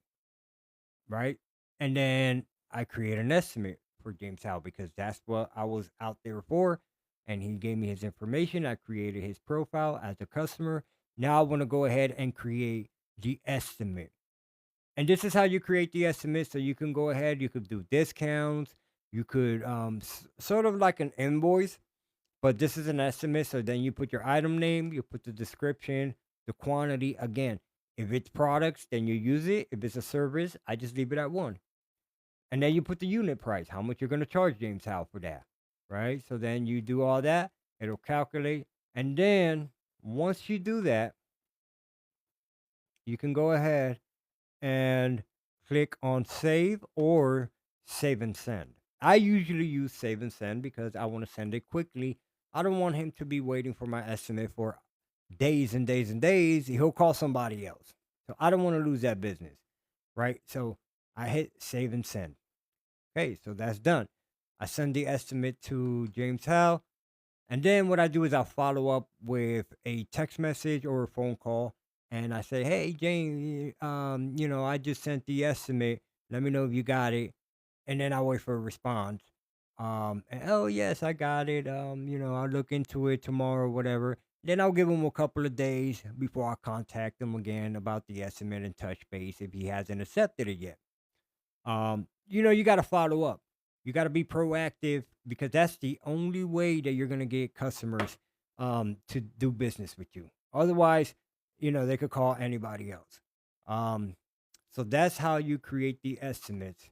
right? And then I create an estimate for James Howe because that's what I was out there for. And he gave me his information. I created his profile as a customer. Now I want to go ahead and create the estimate. And this is how you create the estimate. So you can go ahead, you could do discounts, you could sort of like an invoice, but this is an estimate. So then you put your item name, you put the description, the quantity. Again, if it's products, then you use it. If it's a service, I just leave it at one. And then you put the unit price, how much you're going to charge James Howe for that, right? So then you do all that, it'll calculate. And then once you do that, you can go ahead and click on save or save and send. I usually use save and send because I want to send it quickly. I don't want him to be waiting for my estimate for days and days and days. He'll call somebody else. So I don't want to lose that business, right? So I hit save and send. Okay, so that's done. I send the estimate to James Howe. And then what I do is I'll follow up with a text message or a phone call, and I say, "Hey, James, I just sent the estimate. Let me know if you got it." And then I wait for a response. And, oh yes, I got it. I'll look into it tomorrow, whatever. Then I'll give him a couple of days before I contact him again about the estimate and touch base if he hasn't accepted it yet. You got to follow up. You got to be proactive because that's the only way that you're going to get customers to do business with you. Otherwise, they could call anybody else. Um, so that's how you create the estimates.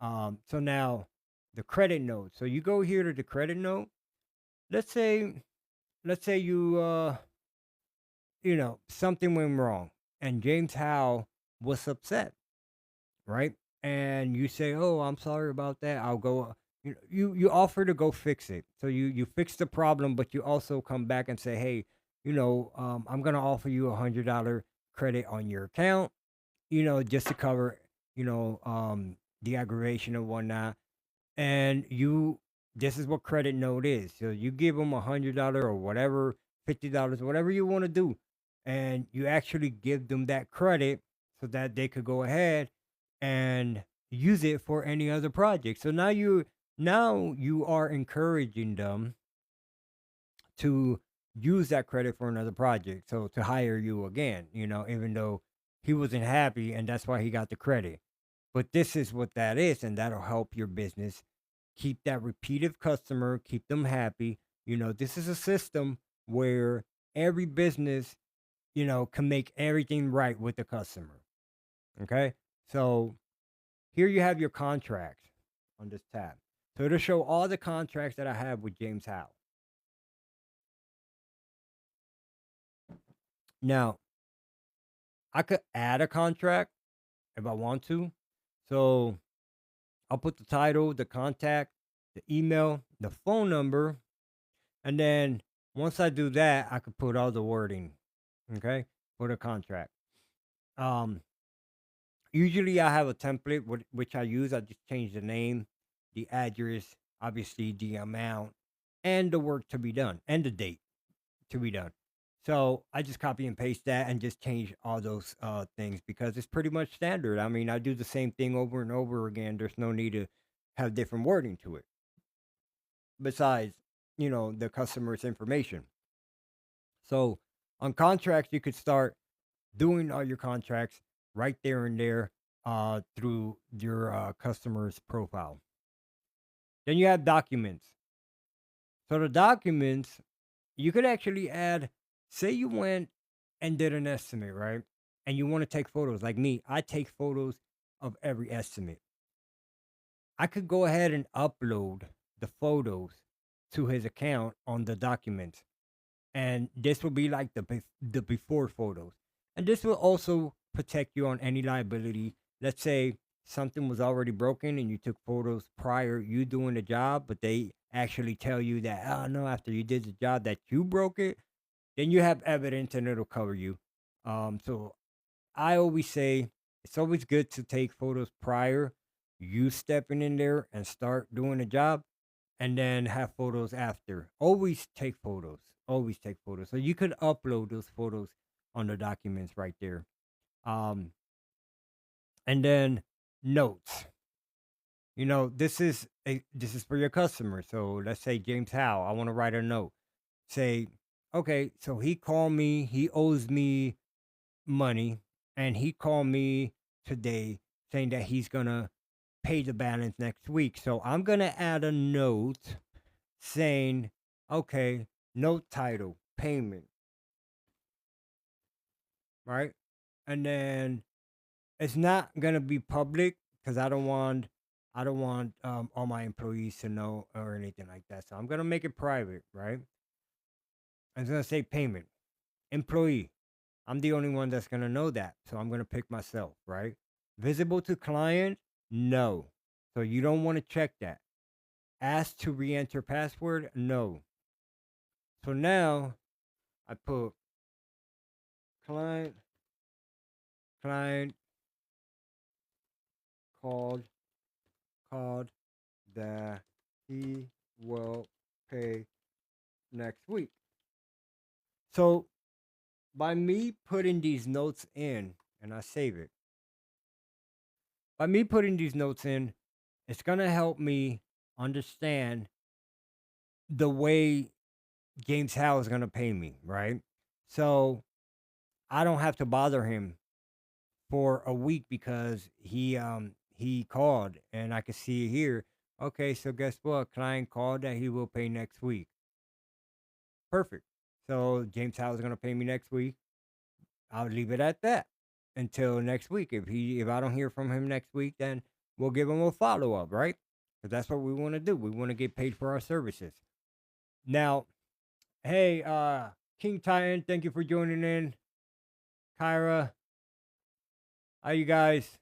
So now the credit note. So you go here to the credit note. Let's say, something went wrong and James Howe was upset, right? And you say, "Oh, I'm sorry about that. I'll go." You offer to go fix it. So you fix the problem, but you also come back and say, "Hey, I'm gonna offer you $100 credit on your account, just to cover, the aggravation and whatnot." And this is what credit note is. So you give them $100 or whatever, $50, whatever you want to do, and you actually give them that credit so that they could go ahead and use it for any other project. So now you are encouraging them to use that credit for another project. So to hire you again, even though he wasn't happy and that's why he got the credit. But this is what that is, and that'll help your business keep that repeated customer, keep them happy. This is a system where every business, can make everything right with the customer. Okay. So here you have your contracts on this tab. So it'll show all the contracts that I have with James Howe. Now, I could add a contract if I want to. So I'll put the title, the contact, the email, the phone number, and then once I do that, I could put all the wording, okay, for the contract. Um, Usually I have a template which I use. I just change the name, the address, obviously the amount, and the work to be done, and the date to be done. So I just copy and paste that and just change all those things because it's pretty much standard. I mean, I do the same thing over and over again. There's no need to have different wording to it. Besides, the customer's information. So on contracts, you could start doing all your contracts right there and there through your customer's profile. Then you have documents. So the documents, you could actually add, say you went and did an estimate, right? And you want to take photos. Like me, I take photos of every estimate. I could go ahead and upload the photos to his account on the documents. And this will be like the before photos. And this will also protect you on any liability. Let's say something was already broken and you took photos prior you doing the job, but they actually tell you that, oh no, after you did the job that you broke it, then you have evidence and it'll cover you. So I always say it's always good to take photos prior you stepping in there and start doing the job, and then have photos after. Always take photos. Always take photos. So you could upload those photos on the documents right there. Um, and then notes. This is for your customer. So let's say James Howe. I want to write a note. Say, okay, so he called me. He owes me money, and he called me today saying that he's gonna pay the balance next week. So I'm gonna add a note saying, okay, note title, payment, right? And then it's not gonna be public because I don't want all my employees to know or anything like that. So I'm gonna make it private, right? I'm gonna say payment, employee. I'm the only one that's gonna know that. So I'm gonna pick myself, right? Visible to client, no. So you don't want to check that. Ask to re-enter password, no. So now I put client client called called that he will pay next week. So by me putting these notes in, and I save it, by me putting these notes in, it's gonna help me understand the way James Howe is gonna pay me, right? So I don't have to bother him for a week because he called and I could see it here. Okay, so guess what? Client called that he will pay next week. Perfect. So James Howe is gonna pay me next week. I'll leave it at that until next week. If I don't hear from him next week, then we'll give him a follow up, right? Because that's what we want to do. We want to get paid for our services. Now, hey, King Titan, thank you for joining in. Kyra, how you guys?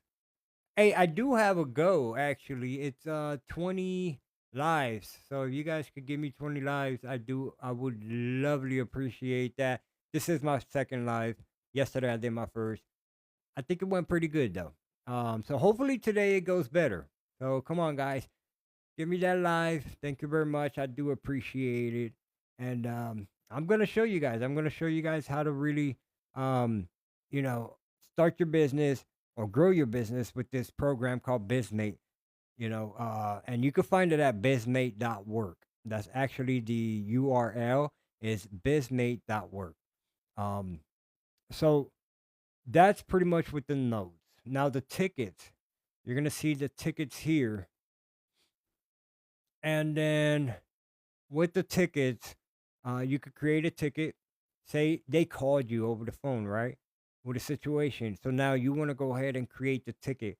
Hey, I do have a go actually. It's 20 lives. So if you guys could give me 20 lives, I would lovely appreciate that. This is my second live. Yesterday I did my first. I think it went pretty good though. So hopefully today it goes better. So come on guys, give me that live. Thank you very much. I do appreciate it. And I'm gonna show you guys. I'm gonna show you guys how to really um, you know, start your business or grow your business with this program called Bizmate. And you can find it at bizmate.work. That's actually the URL is bizmate.work. Um, so that's pretty much with the notes. Now the tickets, you're gonna see the tickets here, and then with the tickets, you could create a ticket. Say they called you over the phone, right? With a situation. So now you want to go ahead and create the ticket.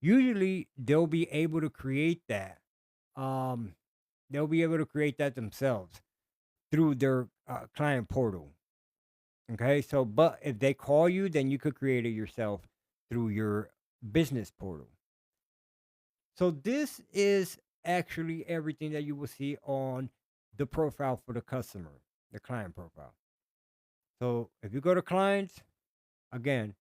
Usually they'll be able to create that um, they'll be able to create that themselves through their client portal. Okay, so but if they call you, then you could create it yourself through your business portal. So this is actually everything that you will see on the profile for the customer, the client profile. So if you go to clients, again,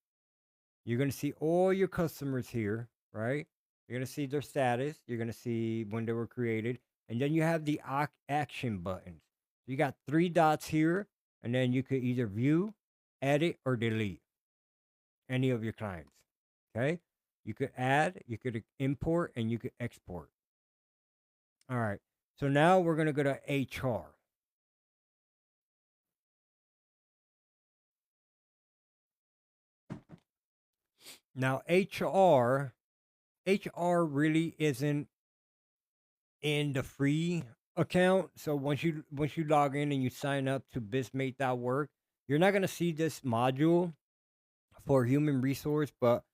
you're going to see all your customers here, right? You're going to see their status. You're going to see when they were created. And then you have the action buttons. You got three dots here, and then you could either view, edit, or delete any of your clients. Okay. You could add, you could import, and you could export. All right. So now we're going to go to HR. Now, HR really isn't in the free account. So once you log in and you sign up to Bizmate.work, you're not gonna see this module for human resource, but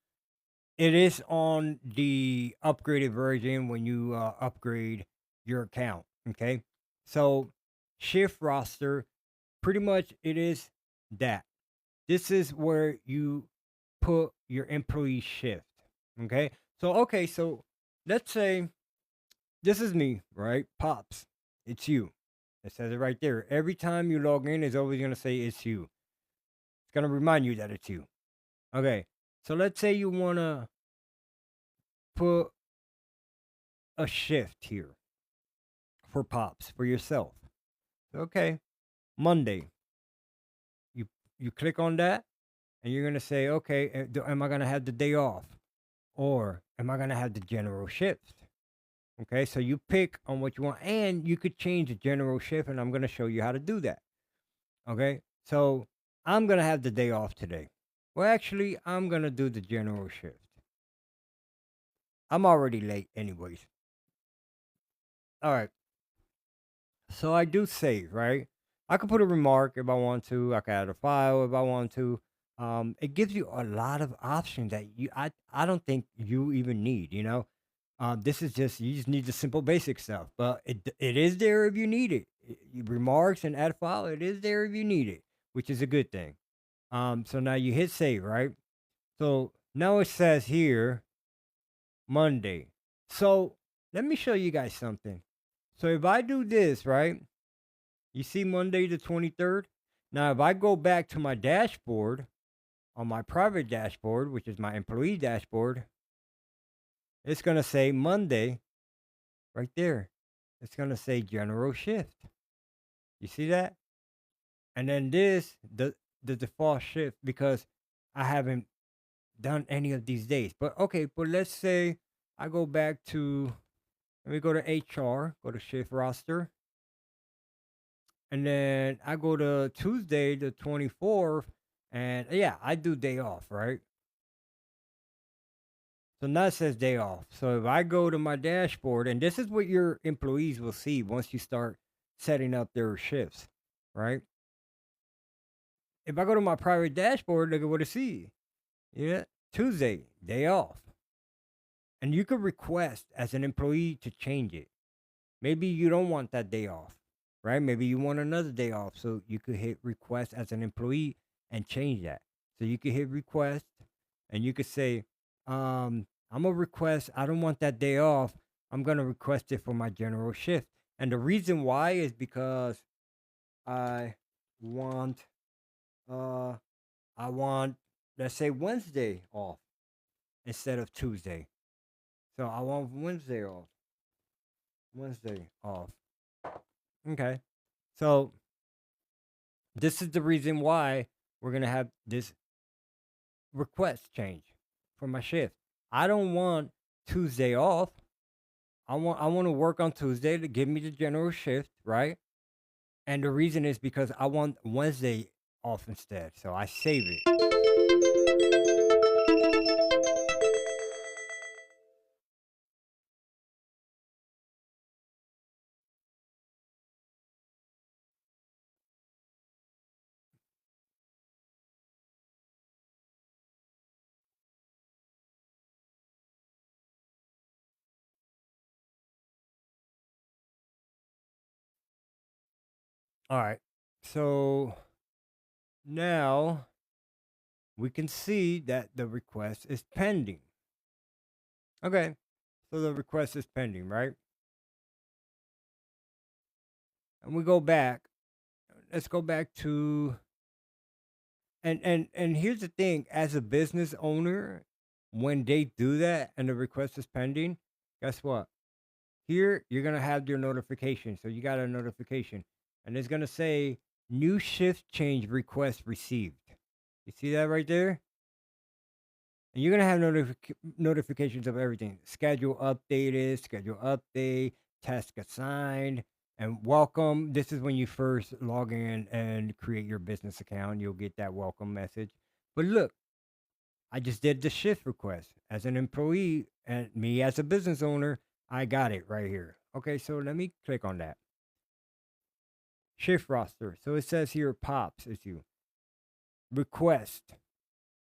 it is on the upgraded version when you upgrade your account. Okay, so shift roster, pretty much it is that. This is where you put your employee shift. Okay, so let's say this is me, right? Pops, it's you. It says it right there. Every time you log in, it's always going to say it's you. It's going to remind you that it's you. Okay. So let's say you want to put a shift here for Pops, for yourself. Okay. Monday. You you click on that and you're going to say, okay, am I going to have the day off? Or am I going to have the general shift? Okay. So you pick on what you want and you could change the general shift, and I'm going to show you how to do that. Okay. So I'm going to have the day off today. Well, actually, I'm going to do the general shift. I'm already late, anyways. All right. So I do save, right? I could put a remark if I want to. I could add a file if I want to. It gives you a lot of options that I don't think you even need. This is just you just need the simple basic stuff, but it is there if you need it. Remarks and add file, it is there if you need it, which is a good thing. So now you hit save, right? So now it says here Monday. So let me show you guys something. So if I do this, right? You see Monday the 23rd? Now, if I go back to my dashboard on my private dashboard, which is my employee dashboard, it's going to say Monday right there. It's going to say general shift. You see that? And then this, the default shift, because I haven't done any of these days. But okay, but let's say I go back to, let me go to HR, go to shift roster, and then I go to Tuesday, the 24th, and yeah, I do day off, right? So now it says day off. So if I go to my dashboard, and this is what your employees will see once you start setting up their shifts, right? If I go to my private dashboard, look at what I see. Yeah, Tuesday, day off. And you could request as an employee to change it. Maybe you don't want that day off, right? Maybe you want another day off. So you could hit request as an employee and change that. So you could hit request and you could say, I'm a request. I don't want that day off. I'm gonna request it for my general shift. And the reason why is because I want uh I want, let's say, Wednesday off instead of Tuesday. So I want Wednesday off. Wednesday off. Okay. So this is the reason why we're gonna have this request change for my shift. I don't want Tuesday off. I want to work on Tuesday to give me the general shift, right? And the reason is because I want Wednesday off instead. So I save it. All right. So now we can see that the request is pending. Okay. So the request is pending, right? And we go back. Let's go back to and here's the thing, as a business owner, when they do that and the request is pending, guess what? Here you're gonna have your notification. So you got a notification, and it's gonna say new shift change request received. You see that right there? And you're gonna have notifications of everything. Schedule updated, schedule update, task assigned, and welcome. This is when you first log in and create your business account. You'll get that welcome message. But look, I just did the shift request as an employee, and me as a business owner, I got it right here. Okay, so let me click on that shift roster. So it says here pops is you request.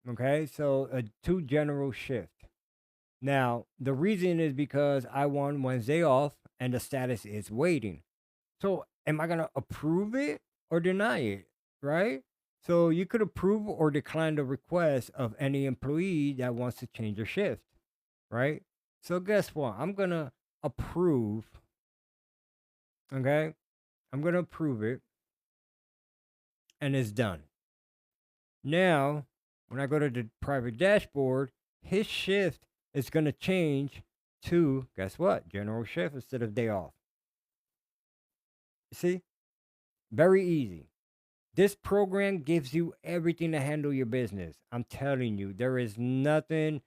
Okay, so a two general shift. Now, the reason is because I want Wednesday off and the status is waiting. So, am I going to approve it or deny it? Right? So, you could approve or decline the request of any employee that wants to change their shift. Right? So, guess what? I'm going to approve. Okay? I'm going to approve it and it's done. Now, when I go to the private dashboard, his shift is going to change to, guess what? General shift instead of day off. See? Very easy. This program gives you everything to handle your business. I'm telling you, there is nothing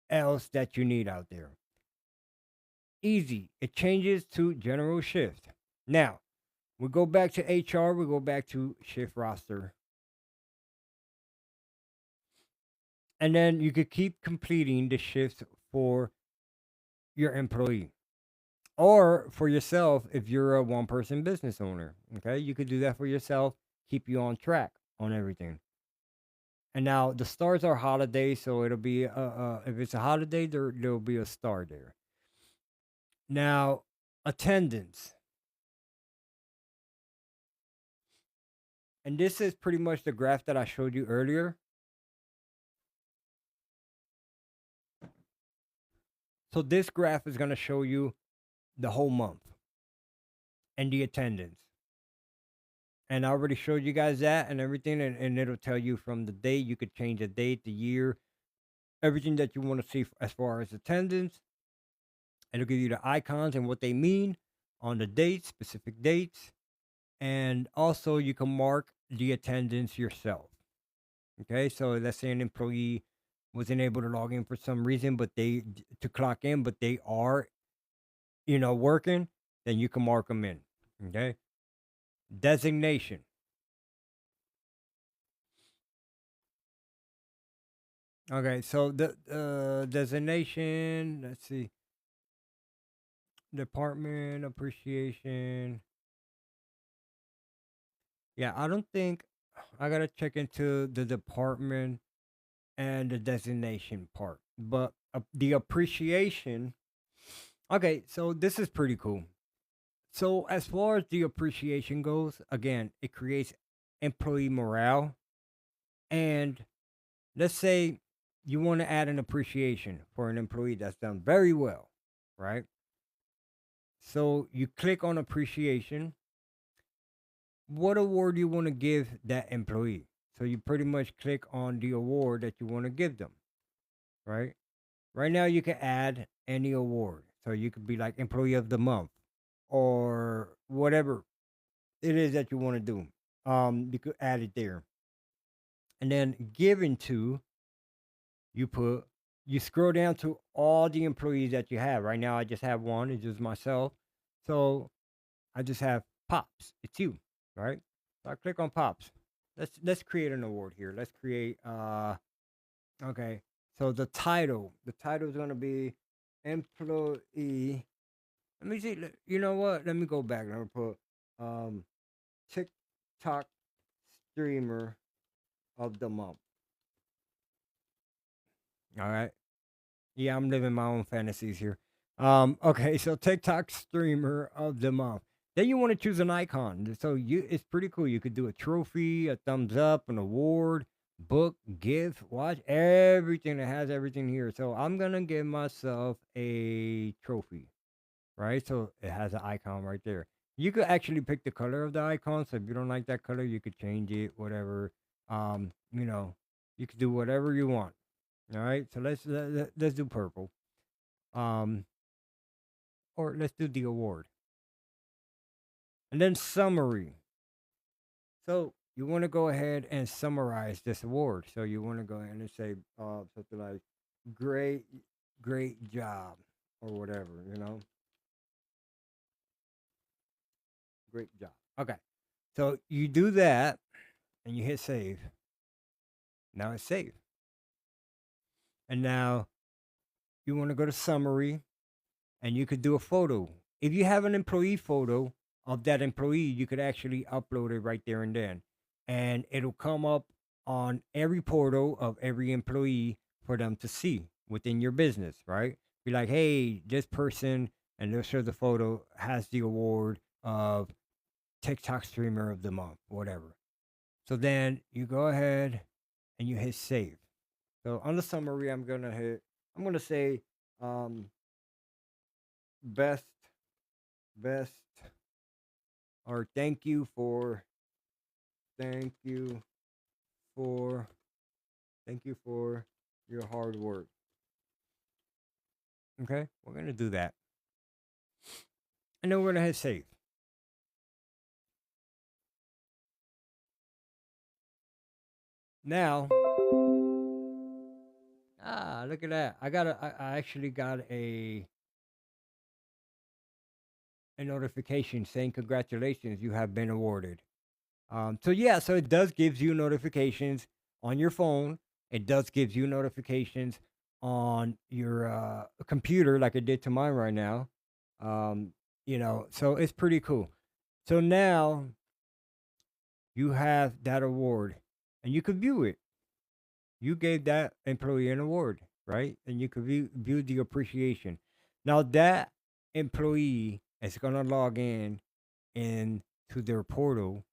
else that you need out there. Easy. It changes to general shift. Now, we go back to HR, we go back to shift roster. And then you could keep completing the shifts for your employee or for yourself if you're a one person business owner. Okay, you could do that for yourself, keep you on track on everything. And now the stars are holidays, so it'll be if it's a holiday, there'll be a star there. Now, attendance, and this is pretty much the graph that I showed you earlier. So this graph is going to show you the whole month and the attendance. And I already showed you guys that and everything, and it'll tell you from the date. You could change the date, the year, everything that you want to see as far as attendance. It'll give you the icons and what they mean on the dates, specific dates, and also you can mark the attendance yourself. Okay, so let's say an employee wasn't able to log in for some reason, but they to clock in, but they are, working, then you can mark them in. Okay, designation. Okay, so the designation. Let's see, department appreciation. Yeah, I don't think I gotta check into the department and the designation part, but the appreciation. Okay, so this is pretty cool. So as far as the appreciation goes, again, it creates employee morale. And let's say you want to add an appreciation for an employee that's done very well, right? So you click on appreciation. What award do you want to give that employee? So you pretty much click on the award that you want to give them, right? Right now you can add any award. So you could be like employee of the month or whatever it is that you want to do. You could add it there. And then given to, you put, you scroll down to all the employees that you have. Right now I just have one, it's just myself. So I just have Pops. It's you, right? So I click on Pops. Let's create an award here. Let's create okay. So the title is gonna be employee. Let me see. You know what? Let me go back. Let me put um TikTok streamer of the month. All right. Yeah, I'm living my own fantasies here. Okay, so TikTok streamer of the month. Then you want to choose an icon. So it's pretty cool. You could do a trophy, a thumbs up, an award, book, gift, watch, everything. That has everything here. So I'm gonna give myself a trophy, right? So it has an icon right there. You could actually pick the color of the icon. So if you don't like that color, you could change it, whatever. You know, you could do whatever you want. All right. So let's do purple. Um, or let's do the award, and then summary. So you want to go ahead and summarize this award. So you want to go ahead and say something like "great, great job" or whatever. Great job. Okay. So you do that and you hit save. Now it's saved. And now you want to go to summary and you could do a photo. If you have an employee photo of that employee, you could actually upload it right there and then. And it'll come up on every portal of every employee for them to see within your business, right? Be like, hey, this person, and they'll show the photo, has the award of TikTok streamer of the month, whatever. So then you go ahead and you hit save. So on the summary, I'm gonna say um, best, best, or thank you for, thank you for your hard work. Okay, we're gonna do that, and then we're gonna hit save. Now, look at that! I actually got a notification saying congratulations, you have been awarded. So yeah, so it does gives you notifications on your phone. It does gives you notifications on your computer, like it did to mine right now. Um, so it's pretty cool. So now you have that award, and you could view it. You gave that employee an award, right? And you could view the appreciation. Now that employee is gonna log into their portal.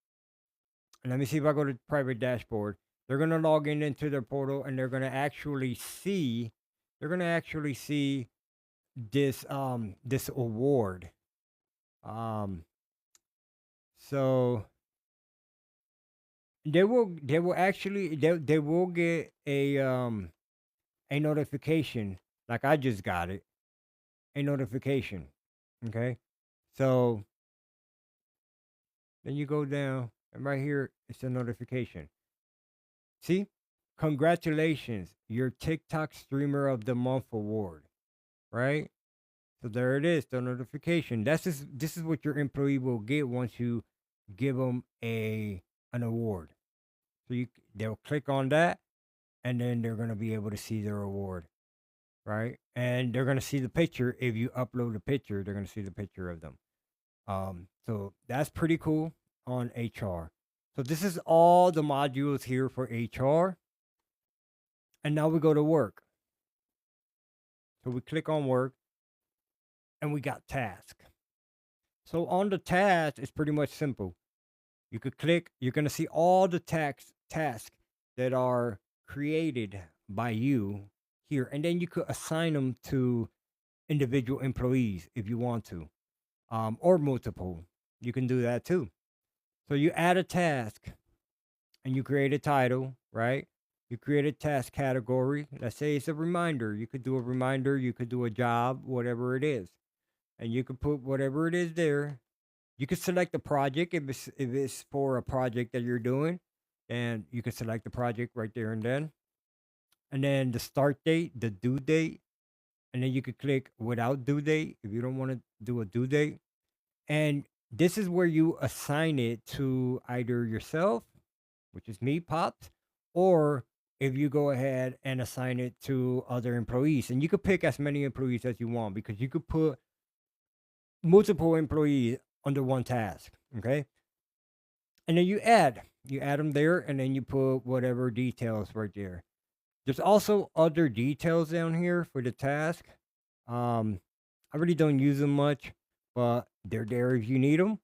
And let me see if I go to private dashboard. They're gonna log into their portal and they're gonna actually see this award. Um so they will get a notification, like I just got it, a notification. Okay. So then you go down and right here it's a notification. See? Congratulations, your TikTok streamer of the month award, right? So there it is, the notification. This is what your employee will get once you give them an award. So they'll click on that, and then they're gonna be able to see their award, right? And they're gonna see the picture. If you upload a picture, they're gonna see the picture of them. So that's pretty cool on HR. So this is all the modules here for HR. And now we go to work. So we click on work and we got task. So on the task, it's pretty much simple. You could click, you're going to see all the tasks that are created by you here. And then you could assign them to individual employees if you want to, or multiple. You can do that too. So you add a task and you create a title, right? You create a task category. Let's say it's a reminder. You could do a reminder, you could do a job, whatever it is. And you could put whatever it is there. You could select the project if it's for a project that you're doing, and you can select the project right there and then. And then the start date, the due date, and then you could click without due date if you don't want to do a due date. And this is where you assign it to either yourself, which is me, Pops, or if you go ahead and assign it to other employees. And you could pick as many employees as you want because you could put multiple employees under one task. Okay. And then you add them there, and then you put whatever details right there. There's also other details down here for the task. I really don't use them much, but they're there if you need them.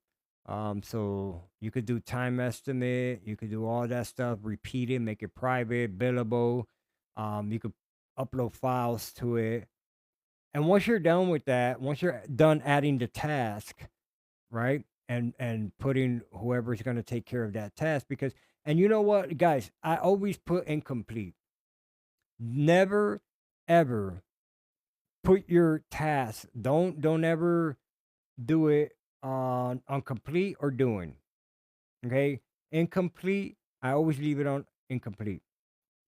So you could do time estimate, you could do all that stuff, repeat it, make it private, billable. You could upload files to it. And once you're done with that, once you're done adding the task, right? And putting whoever's going to take care of that task, because and you know what, guys, I always put incomplete. Never ever put your task. Don't ever do it on complete or doing. Okay? Incomplete, I always leave it on incomplete.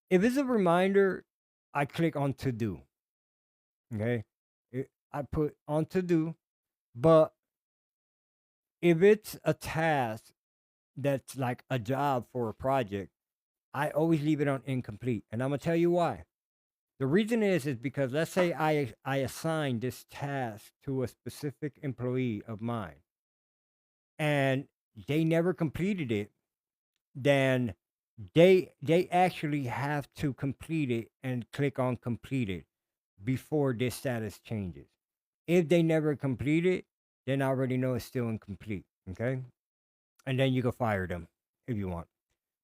If it's a reminder, I click on to do. Okay? I put on to do, but if it's a task that's like a job for a project, I always leave it on incomplete. And I'm gonna tell you why. The reason is because let's say I assign this task to a specific employee of mine and they never completed it, then they actually have to complete it and click on completed before this status changes. If they never complete it, then I already know it's still incomplete. Okay. And then you can fire them if you want.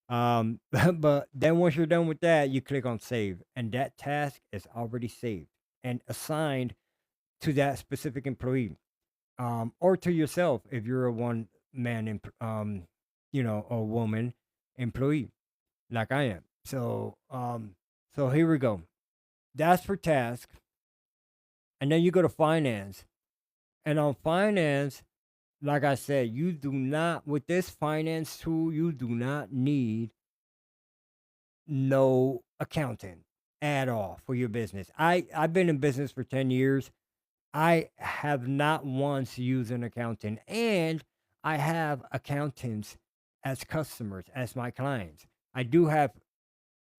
But then once you're done with that, you click on save, and that task is already saved and assigned to that specific employee, or to yourself if you're a one man, a woman employee like I am. So here we go. That's for task, and then you go to finance, and on finance, like I said, you do not with this finance tool, you do not need no accountant at all for your business. I've been in business for 10 years. I have not once used an accountant, and I have accountants as customers, as my clients. I do have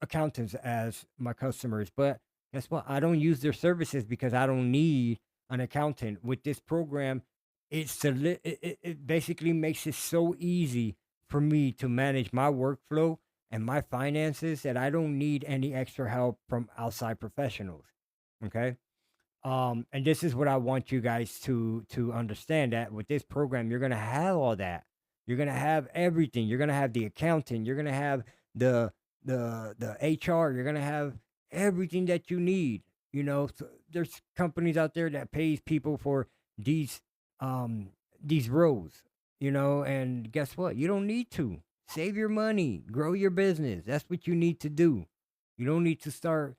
accountants as my customers, but guess what? I don't use their services because I don't need an accountant. With this program, it basically makes it so easy for me to manage my workflow and my finances that I don't need any extra help from outside professionals. Okay. And this is what I want you guys to understand, that with this program, you're gonna have all that. You're gonna have everything. You're gonna have the accounting. You're gonna have the the HR. You're gonna have everything that you need. So there's companies out there that pays people for these um these roles. And guess what? You don't need to save your money, grow your business. That's what you need to do. You don't need to start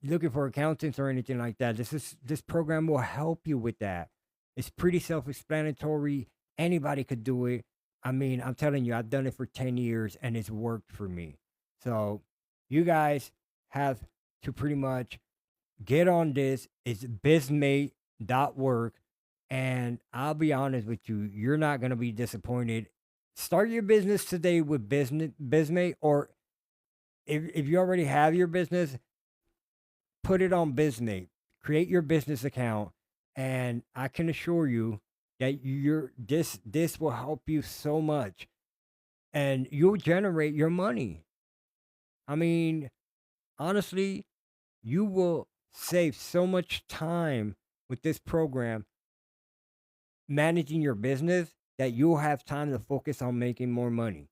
looking for accountants or anything like that. This program will help you with that. It's pretty self-explanatory. Anybody could do it. I mean, I'm telling you, I've done it for 10 years and it's worked for me. So, you guys have to pretty much get on this. It's bizmate.work, and I'll be honest with you, you're not going to be disappointed. Start your business today with business Bizmate, or if you already have your business, put it on Bizmate. Create your business account, and I can assure you that this will help you so much, and you'll generate your money. I mean, honestly, you will save so much time with this program managing your business that you'll have time to focus on making more money.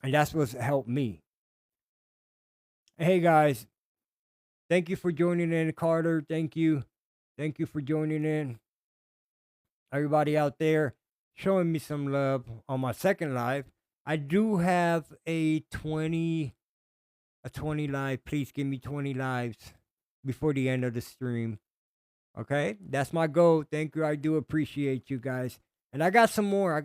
And that's what's helped me. Hey guys, thank you for joining in, Carter. Thank you. Thank you for joining in. Everybody out there showing me some love on my second live. I do have a 20 live. Please give me 20 lives before the end of the stream. Okay? That's my goal. Thank you. I do appreciate you guys. And I got some more.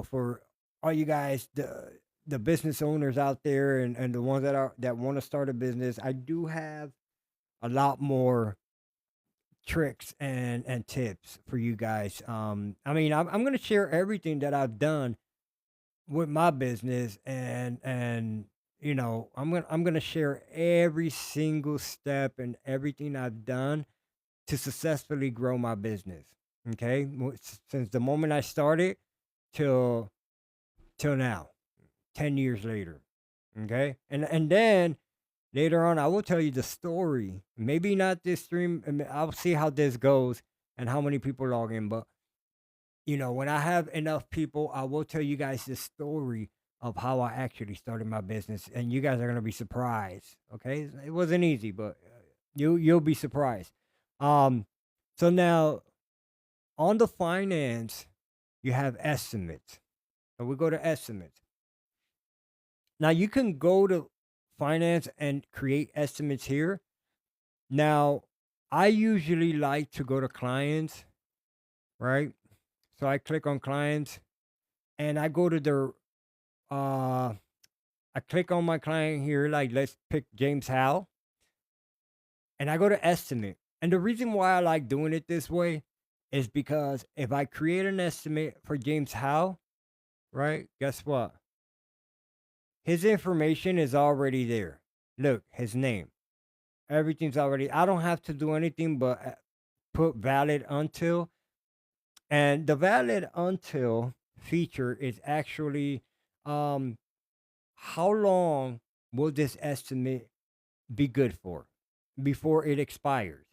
For all you guys, the business owners out there, and the ones that want to start a business. I do have a lot more tricks and tips for you guys. I mean, I'm going to share everything that I've done with my business, and I'm going to share every single step and everything I've done to successfully grow my business. Okay? Since the moment I started till now, 10 years later. Okay? And then later on, I will tell you the story. Maybe not this stream. I'll see how this goes and how many people log in. But when I have enough people, I will tell you guys the story of how I actually started my business, and you guys are gonna be surprised. Okay, it wasn't easy, but you'll be surprised. Um, so now on the finance, you have estimates. So we go to estimates. Now you can go to finance and create estimates here. Now, I usually like to go to clients, right? So I click on clients and I go to their I click on my client here, like let's pick James Howe, and I go to estimate. And the reason why I like doing it this way is because if I create an estimate for James Howe, right? Guess what? His information is already there. Look, his name. Everything's already. I don't have to do anything but put valid until. And the valid until feature is actually um how long will this estimate be good for before it expires?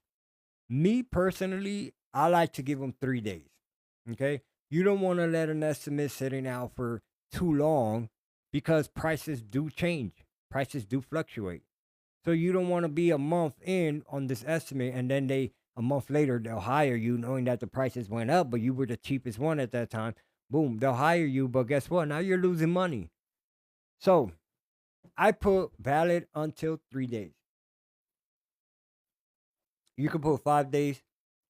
Me personally, I like to give them 3 days. Okay. You don't want to let an estimate sitting out for too long because prices do change, prices do fluctuate. So you don't want to be a month in on this estimate and then a month later they'll hire you knowing that the prices went up, but you were the cheapest one at that time. Boom, they'll hire you, but guess what? Now you're losing money. So I put valid until 3 days. You can put 5 days,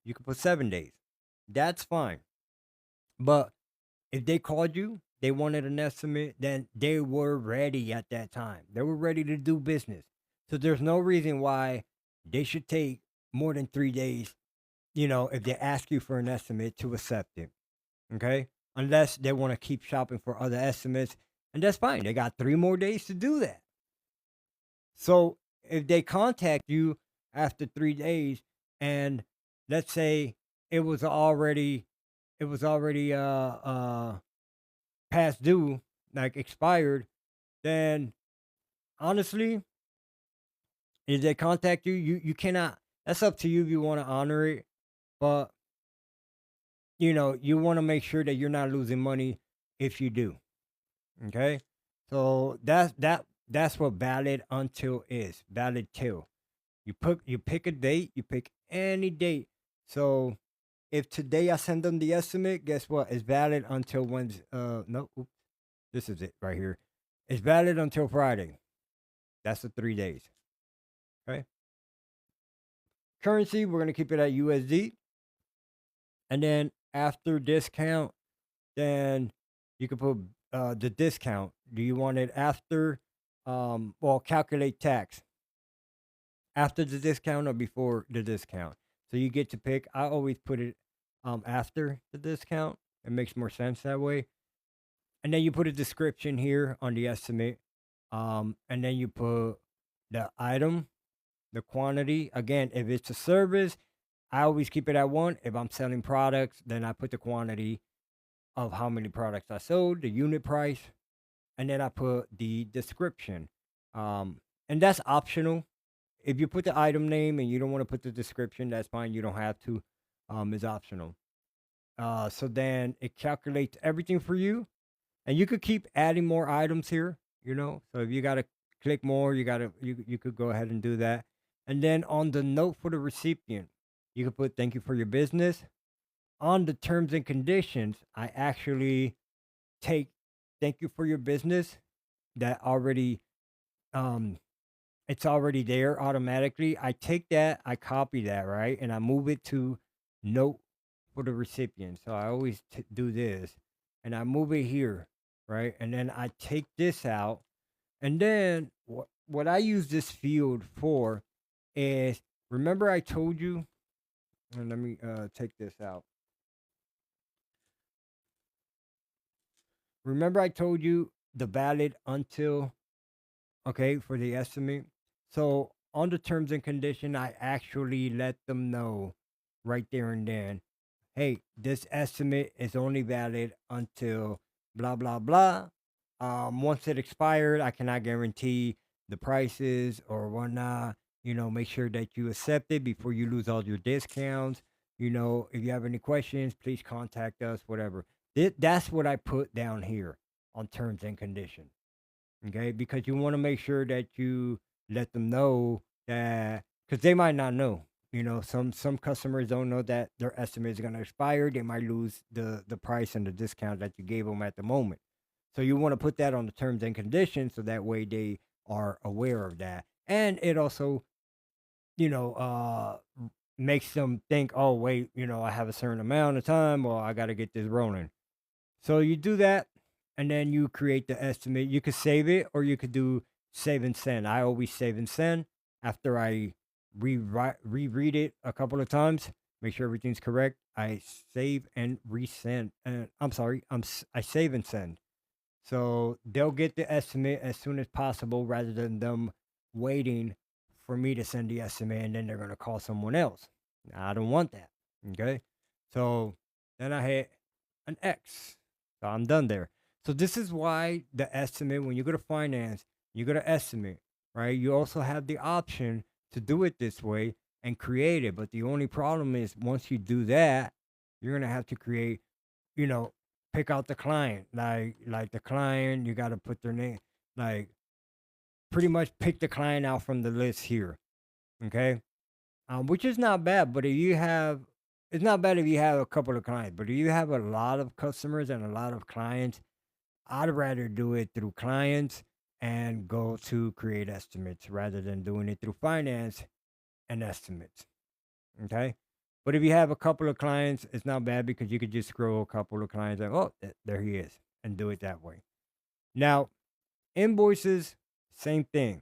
you can put 7 days. That's fine. But if they called you, they wanted an estimate, then they were ready at that time. They were ready to do business. So there's no reason why they should take more than 3 days, if they ask you for an estimate to accept it. Okay. Unless they want to keep shopping for other estimates. And that's fine. They got 3 more days to do that. So if they contact you after 3 days and let's say it was already it was already past due, like expired, then honestly, if they contact you, you cannot. That's up to you if you want to honor it, but you want to make sure that you're not losing money if you do. Okay, so that's what valid until is. Valid till you pick a date, you pick any date. So if today I send them the estimate, guess what? It's valid until Wednesday. No, oops, this is it right here. It's valid until Friday. That's the 3 days. Okay. Currency, we're gonna keep it at USD, and then after discount, then you can put the discount. Do you want it after? Well, calculate tax after the discount or before the discount. So you get to pick. I always put it after the discount. It makes more sense that way. And then you put a description here on the estimate. And then you put the item, the quantity. Again, if it's a service, I always keep it at one. If I'm selling products, then I put the quantity of how many products I sold, the unit price, and then I put the description. And that's optional. If you put the item name and you don't want to put the description, that's fine. You don't have to. It's optional. So then it calculates everything for you, and you could keep adding more items here. So if you gotta click more, you could go ahead and do that. And then on the note for the recipient, you could put thank you for your business. On the terms and conditions, I actually take thank you for your business that already um it's already there automatically. I take that, I copy that, right? And I move it to note for the recipient. So I always do this and I move it here, right? And then I take this out. And then what I use this field for is remember I told you, and let me take this out. Remember I told you the valid until, okay, for the estimate. So on the terms and condition, I actually let them know right there and then, hey, this estimate is only valid until blah blah blah. Once it expired, I cannot guarantee the prices or whatnot. Make sure that you accept it before you lose all your discounts. If you have any questions, please contact us, whatever. That's what I put down here on terms and conditions. Okay, because you want to make sure that you let them know that, because they might not know. Some customers don't know that their estimate is going to expire. They might lose the price and the discount that you gave them at the moment. So you want to put that on the terms and conditions so that way they are aware of that. And it also, you know, uh makes them think, oh wait, I have a certain amount of time, or I got to get this rolling. So you do that, and then you create the estimate. You could save it, or you could do save and send. I always save and send after I reread it a couple of times, make sure everything's correct. I save and resend. I'm sorry, I save and send. So they'll get the estimate as soon as possible, rather than them waiting for me to send the estimate and then they're gonna call someone else. I don't want that. Okay. So then I hit an X. So I'm done there. So this is why the estimate, when you go to finance, you go to estimate, right? You also have the option to do it this way and create it. But the only problem is, once you do that, you're gonna have to create, you know, pick out the client. Like the client, you gotta put their name, like pretty much pick the client out from the list here. Okay. Which is not bad, but if you have, it's not bad if you have a couple of clients, but if you have a lot of customers and a lot of clients, I'd rather do it through clients and go to create estimates rather than doing it through finance and estimates. Okay. But if you have a couple of clients, it's not bad because you could just scroll a couple of clients and, oh, there he is, and do it that way. Now, invoices, same thing.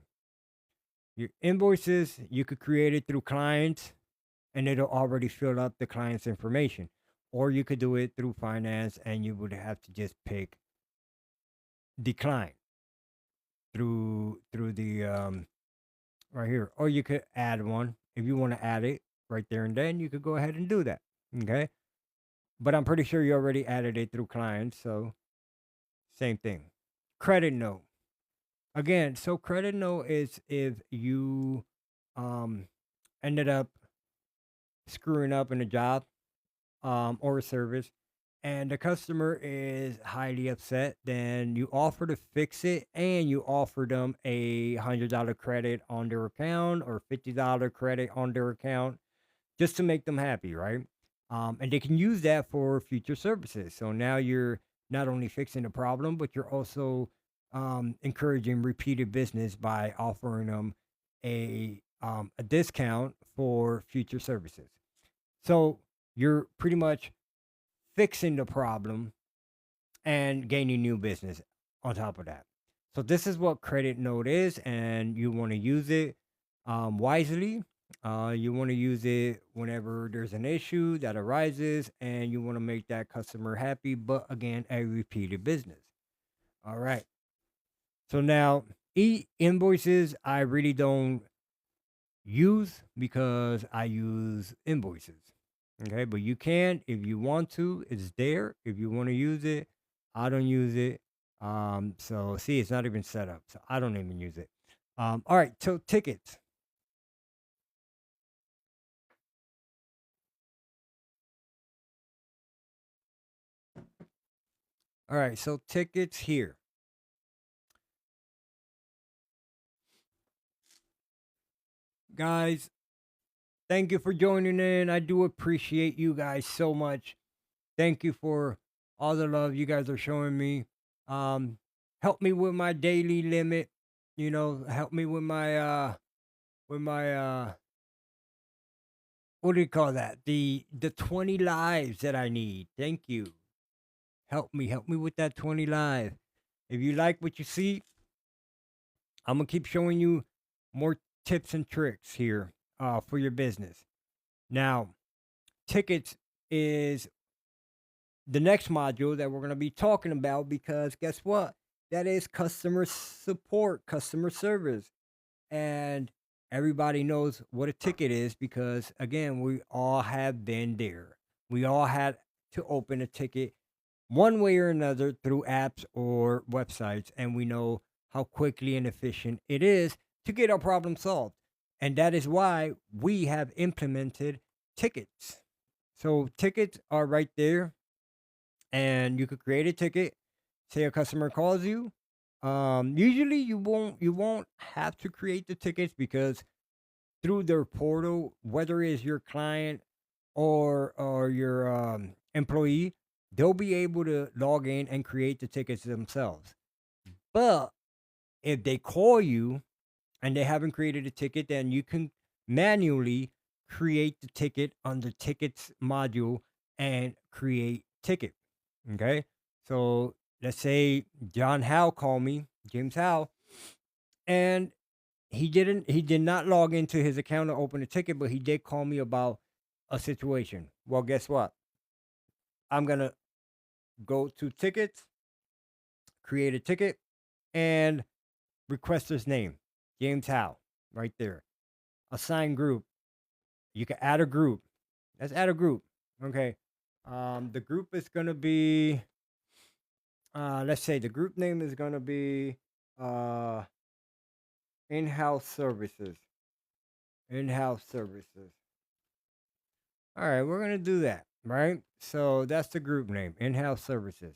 Your invoices, you could create it through clients and it'll already fill up the client's information. Or you could do it through finance and you would have to just pick the client through the right here. Or you could add one if you want to add it right there and then you could go ahead and do that. Okay. But I'm pretty sure you already added it through clients, so same thing. Credit note. Again, so credit note is if you um ended up screwing up in a job or a service, and the customer is highly upset, then you offer to fix it and you offer them $100 credit on their account or $50 credit on their account just to make them happy, right? And they can use that for future services. So now you're not only fixing the problem, but you're also encouraging repeated business by offering them a discount for future services. So you're pretty much fixing the problem and gaining new business on top of that. So this is what credit note is, and you want to use it wisely. You want to use it whenever there's an issue that arises, and you want to make that customer happy. But again, a repeated business. All right. So now, invoices, I really don't use because I use invoices. Okay, but you can if you want to. It's there if you want to use it. I don't use it. So see, it's not even set up, so I don't even use it. All right, so tickets. All right, so tickets here, guys. Thank you for joining in. I do appreciate you guys so much. Thank you for all the love you guys are showing me. Um, help me with my daily limit. Help me with my what do you call that? The 20 lives that I need. Thank you. Help me with that 20 live. If you like what you see, I'm gonna keep showing you more tips and tricks here for your business. Now, tickets is the next module that we're gonna be talking about, because guess what? That is customer support, customer service. And everybody knows what a ticket is because, again, we all have been there. We all had to open a ticket one way or another through apps or websites, and we know how quickly and efficient it is to get our problem solved. And that is why we have implemented tickets. So tickets are right there, and you could create a ticket. Say a customer calls you. Usually you won't have to create the tickets because through their portal, whether it's your client or your employee, they'll be able to log in and create the tickets themselves. But if they call you and they haven't created a ticket, then you can manually create the ticket on the tickets module and create ticket. Okay. So let's say John Howe called me, James Howe, and he did not log into his account to open a ticket, but he did call me about a situation. Well, guess what? I'm gonna go to tickets, create a ticket, and request his name, James Howe, right there. Assign group. You can add a group. Let's add a group. Okay. The group is gonna be. Let's say the group name is gonna be uh in-house services. In-house services. All right, we're gonna do that, right? So that's the group name, in-house services.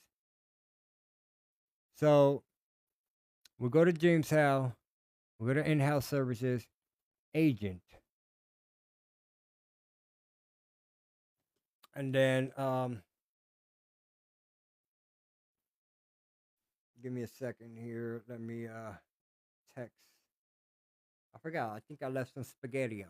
So we'll go to James Howe. We'll go to in-house services agent, and then give me a second here. Let me text. I forgot. I think I left some spaghetti on.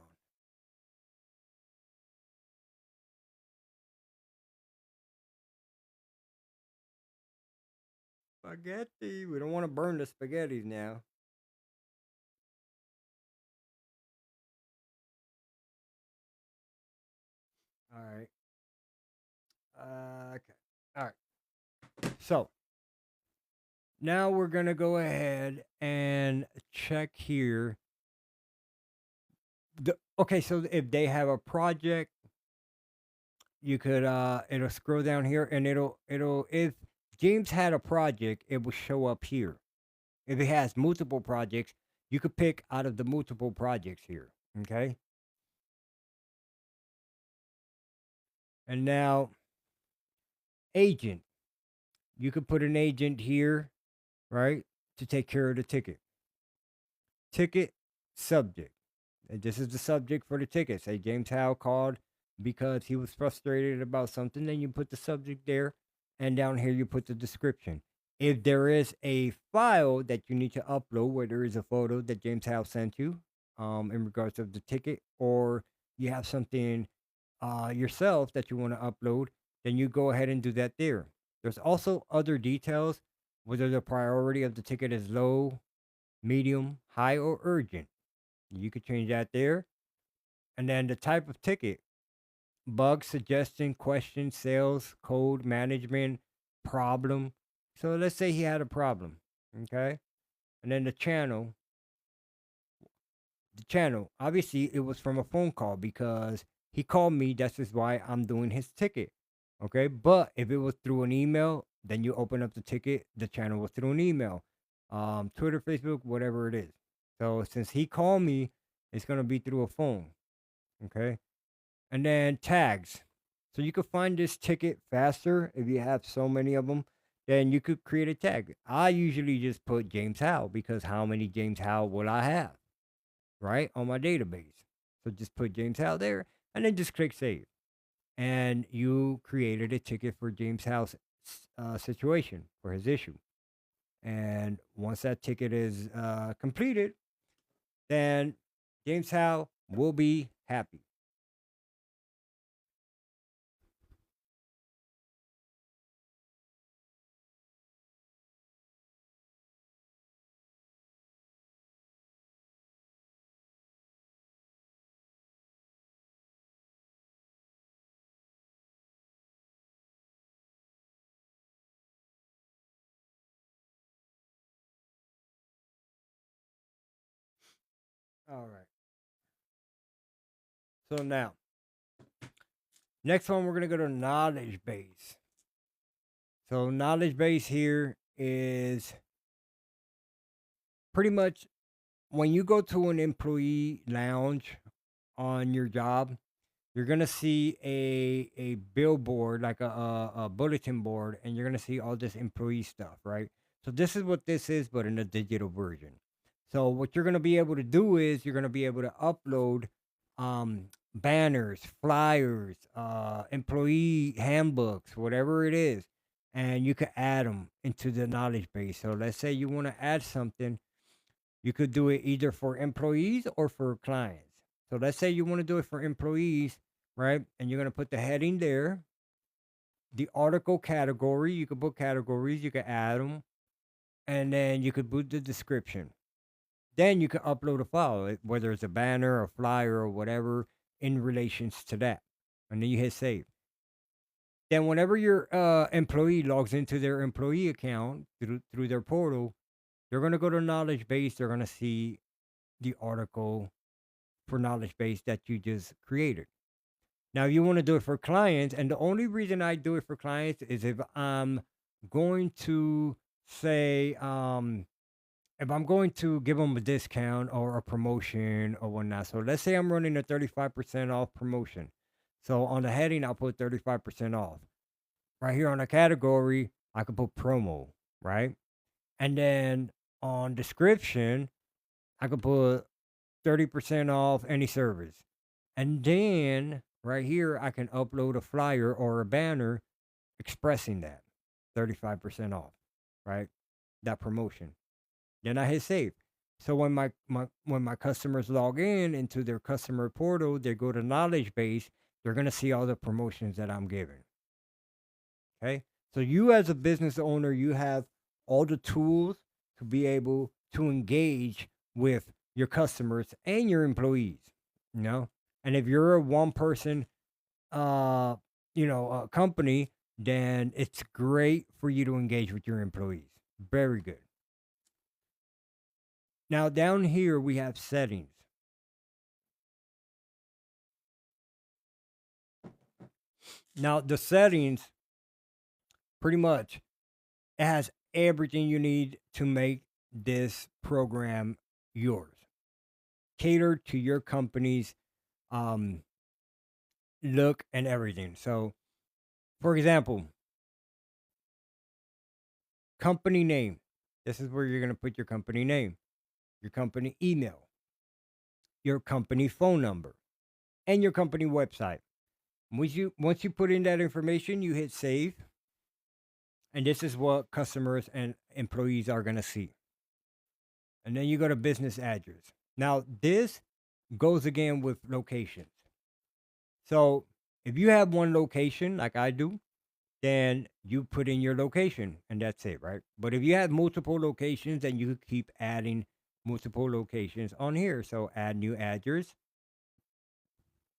Spaghetti. We don't want to burn the spaghetti now. All right. Okay. All right. So now we're gonna go ahead and check here. Okay, so if they have a project, you could it'll scroll down here and it'll if James had a project, it will show up here. If it has multiple projects, you could pick out of the multiple projects here. Okay. And now agent. You could put an agent here, right? To take care of the ticket. Ticket subject. And this is the subject for the ticket. Say James Howe called because he was frustrated about something. Then you put the subject there, and down here you put the description. If there is a file that you need to upload, where there is a photo that James Howe sent you, in regards of the ticket, or you have something yourself that you want to upload, then you go ahead and do that there. There's also other details, whether the priority of the ticket is low, medium, high, or urgent. You could change that there. And then the type of ticket: bug, suggestion, question, sales, code, management, problem. So let's say he had a problem. Okay. And then the channel, obviously, it was from a phone call because he called me. That's just why I'm doing his ticket. Okay. But if it was through an email, then you open up the ticket. The channel was through an email, Twitter, Facebook, whatever it is. So since he called me, it's going to be through a phone. Okay. And then tags. So you could find this ticket faster if you have so many of them. Then you could create a tag. I usually just put James Howe because how many James Howe will I have, right, on my database? So just put James Howe there and then just click save. And you created a ticket for James Howe's situation, for his issue. And once that ticket is completed, then James Howe will be happy. All right. So now, next one, we're going to go to knowledge base. So, knowledge base here is pretty much when you go to an employee lounge on your job, you're gonna see a billboard, like a bulletin board, and you're gonna see all this employee stuff, right? So this is what this is, but in a digital version. So what you're gonna be able to do is you're gonna be able to upload banners, flyers, employee handbooks, whatever it is, and you can add them into the knowledge base. So let's say you want to add something, you could do it either for employees or for clients. So let's say you want to do it for employees, right? And you're going to put the heading there, the article category. You could put categories, you could add them, and then you could put the description. Then you can upload a file, whether it's a banner, a flyer, or whatever in relations to that. And then you hit save. Then whenever your employee logs into their employee account through their portal, they're going to go to knowledge base. They're going to see the article for knowledge base that you just created. Now, you want to do it for clients, and the only reason I do it for clients is if I'm going to say, if I'm going to give them a discount or a promotion or whatnot. So let's say I'm running a 35% off promotion. So on the heading, I'll put 35% off. Right here on the category, I could put promo, right? And then on description, I could put 30% off any service. And then right here, I can upload a flyer or a banner expressing that 35% off, right? That promotion. Then I hit save. So when my customers log in into their customer portal, they go to knowledge base, they're gonna see all the promotions that I'm giving. Okay. So you as a business owner, you have all the tools to be able to engage with your customers and your employees. You know, and if you're a one person uh company, then it's great for you to engage with your employees. Very good. Now down here we have settings. Now the settings, pretty much, it has everything you need to make this program yours, catered to your company's um look and everything. So for example, company name, this is where you're going to put your company name, your company email, your company phone number, and your company website. Once you put in that information, you hit save, and this is what customers and employees are going to see. And then you go to business address. Now this goes again with locations. So if you have one location like I do, then you put in your location and that's it, right? But if you have multiple locations, then you could keep adding multiple locations on here. So add new address,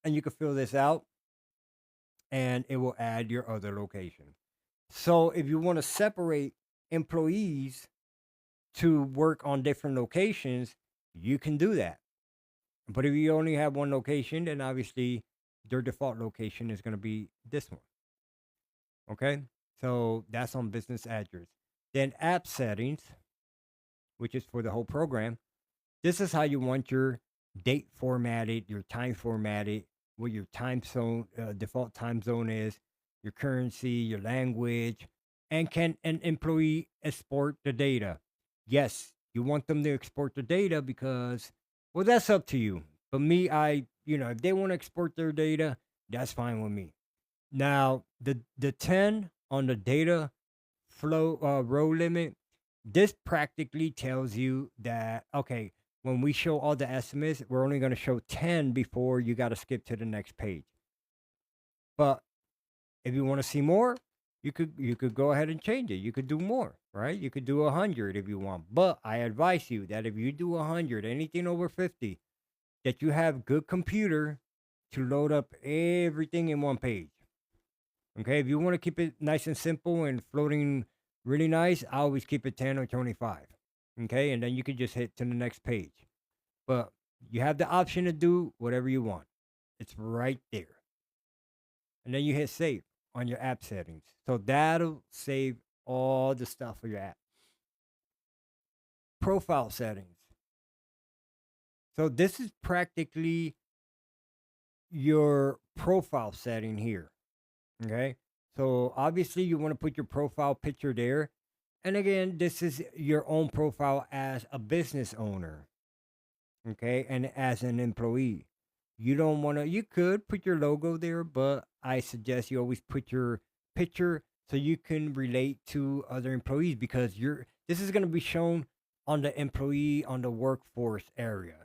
and you can fill this out, and it will add your other location. So if you want to separate employees to work on different locations, you can do that. But if you only have one location, then obviously their default location is going to be this one. Okay. So that's on business address. Then app settings, which is for the whole program. This is how you want your date formatted, your time formatted, what your time zone, default time zone is, your currency, your language, and can an employee export the data? Yes, you want them to export the data because, well, that's up to you. But me, if they want to export their data, that's fine with me. Now, the 10 on the data flow row limit, this practically tells you that, okay, when we show all the estimates, we're only going to show 10 before you got to skip to the next page. But if you want to see more, you could go ahead and change it. You could do more, right? You could do 100 if you want. But I advise you that if you do 100, anything over 50, that you have good computer to load up everything in one page. Okay, if you want to keep it nice and simple and floating really nice, I always keep it 10 or 25. Okay, and then you can just hit to the next page. But you have the option to do whatever you want. It's right there. And then you hit save on your app settings. So that'll save all the stuff for your app. Profile settings. So this is practically your profile setting here. Okay. So obviously you want to put your profile picture there. And again, this is your own profile as a business owner. Okay. And as an employee. You don't want to, you could put your logo there, but I suggest you always put your picture so you can relate to other employees because this is going to be shown on the employee, on the workforce area,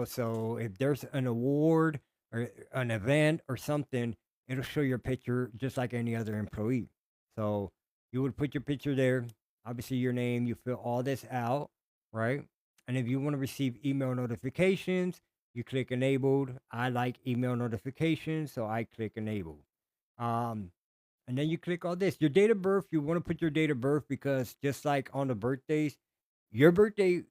So if there's an award or an event or something, it'll show your picture just like any other employee. So you would put your picture there, obviously your name, you fill all this out, right? And if you want to receive email notifications, you click enabled. I like email notifications, so I click enabled. Um, and then you click all this. Your date of birth, you want to put your date of birth because just like on the birthdays, your birthday,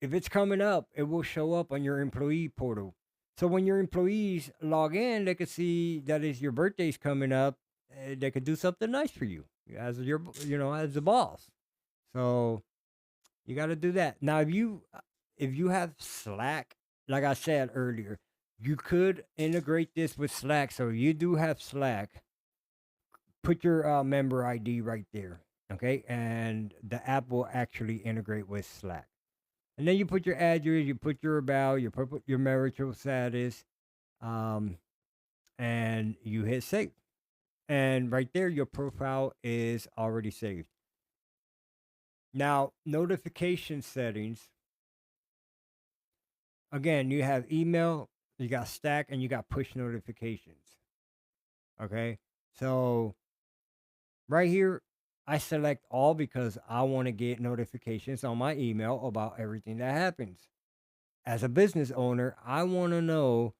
if it's coming up, it will show up on your employee portal. So when your employees log in, they can see that is your birthday's coming up. They could do something nice for you as as the boss. So you got to do that. Now, if you have Slack, like I said earlier, you could integrate this with Slack. So you do have Slack. Put your member ID right there, okay, and the app will actually integrate with Slack. And then you put your address, you put your about, you put your marital status, um, and you hit save. And right there, your profile is already saved. Now, notification settings. Again, you have email, you got stack, and you got push notifications. Okay. So right here, I select all because I want to get notifications on my email about everything that happens. As a business owner, I want to know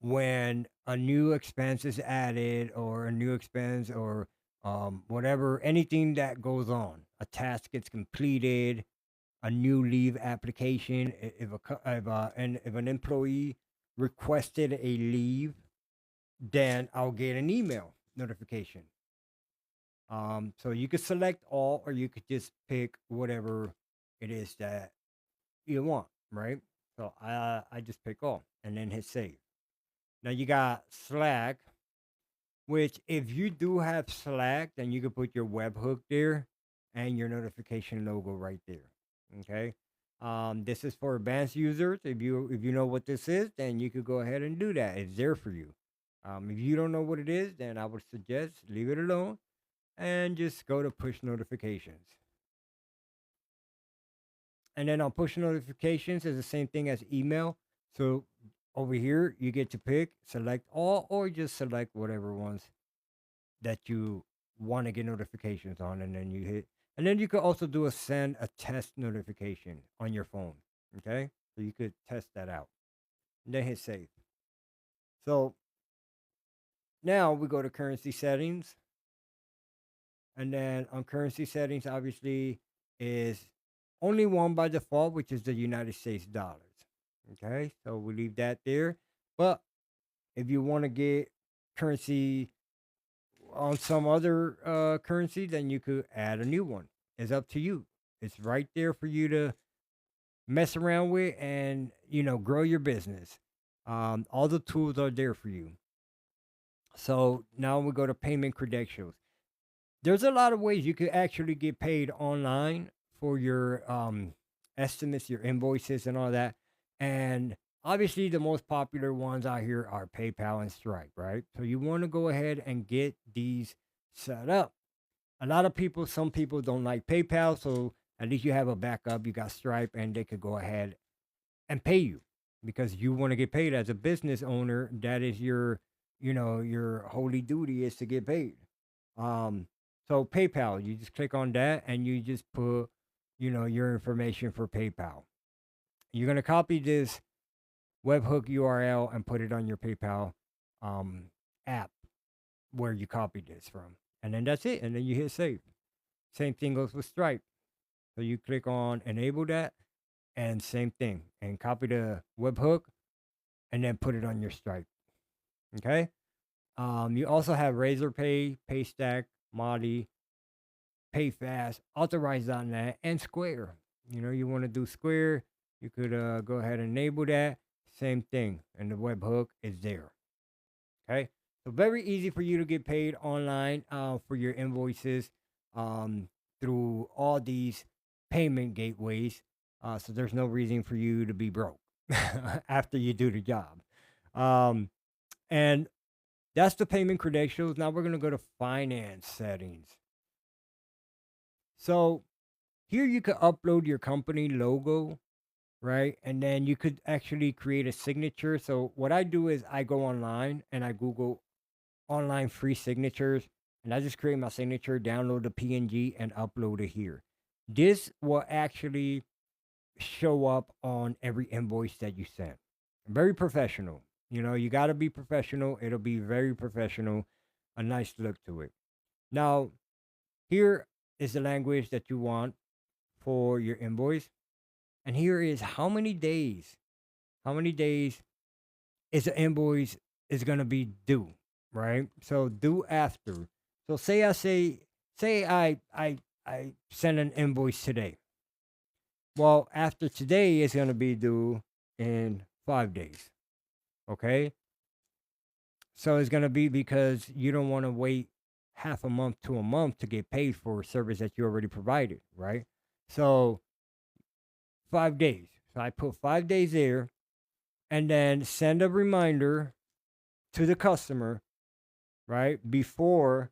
when a new expense is added or a new expense or whatever, anything that goes on. A task gets completed, a new leave application. If an employee requested a leave, then I'll get an email notification. So you could select all, or you could just pick whatever it is that you want, right? So I just pick all and then hit save. Now you got Slack, which if you do have Slack, then you can put your webhook there and your notification logo right there. Okay. This is for advanced users. If you know what this is, then you could go ahead and do that. It's there for you. If you don't know what it is, then I would suggest leave it alone and just go to push notifications. And then on push notifications is the same thing as email. So over here, you get to pick, select all, or just select whatever ones that you want to get notifications on, and then you hit. And then you could also do a send a test notification on your phone. Okay, so you could test that out, and then hit save. So now we go to currency settings, and then on currency settings, obviously is only one by default, which is the United States dollars. Okay, so we leave that there. But if you want to get currency on some other currency, then you could add a new one. It's up to you. It's right there for you to mess around with and grow your business. All the tools are there for you. So now we go to payment credentials. There's a lot of ways you could actually get paid online for your estimates, your invoices, and all that. And obviously, the most popular ones out here are PayPal and Stripe, right? So you want to go ahead and get these set up. A lot of people, some people don't like PayPal, so at least you have a backup. You got Stripe, and they could go ahead and pay you because you want to get paid as a business owner. That is your holy duty is to get paid. Um, so PayPal, you just click on that and you just put, your information for PayPal. You're gonna copy this webhook URL and put it on your PayPal um, app where you copied this from, and then that's it. And then you hit save. Same thing goes with Stripe. So you click on enable that, and same thing, and copy the webhook, and then put it on your Stripe. Okay. You also have Razorpay, Paystack, Mali, PayFast, Authorize.net, and Square. You want to do Square, you could go ahead and enable that. Same thing, and the webhook is there. Okay. So very easy for you to get paid online for your invoices um, through all these payment gateways. So there's no reason for you to be broke after you do the job. Um, and that's the payment credentials. Now we're going to go to finance settings. So here you could upload your company logo, right? And then you could actually create a signature. So what I do is I go online and I Google online free signatures, and I just create my signature, download the PNG, and upload it here. This will actually show up on every invoice that you send. Very professional. You know, you got to be professional. It'll be very professional, a nice look to it. Now, here is the language that you want for your invoice. And here is how many days is the invoice is going to be due, right? So due after. So say I send an invoice today. Well, after today is going to be due in 5 days. Okay? So it's going to be because you don't want to wait half a month to a month to get paid for a service that you already provided, right? So 5 days. So I put 5 days there and then send a reminder to the customer, right? Before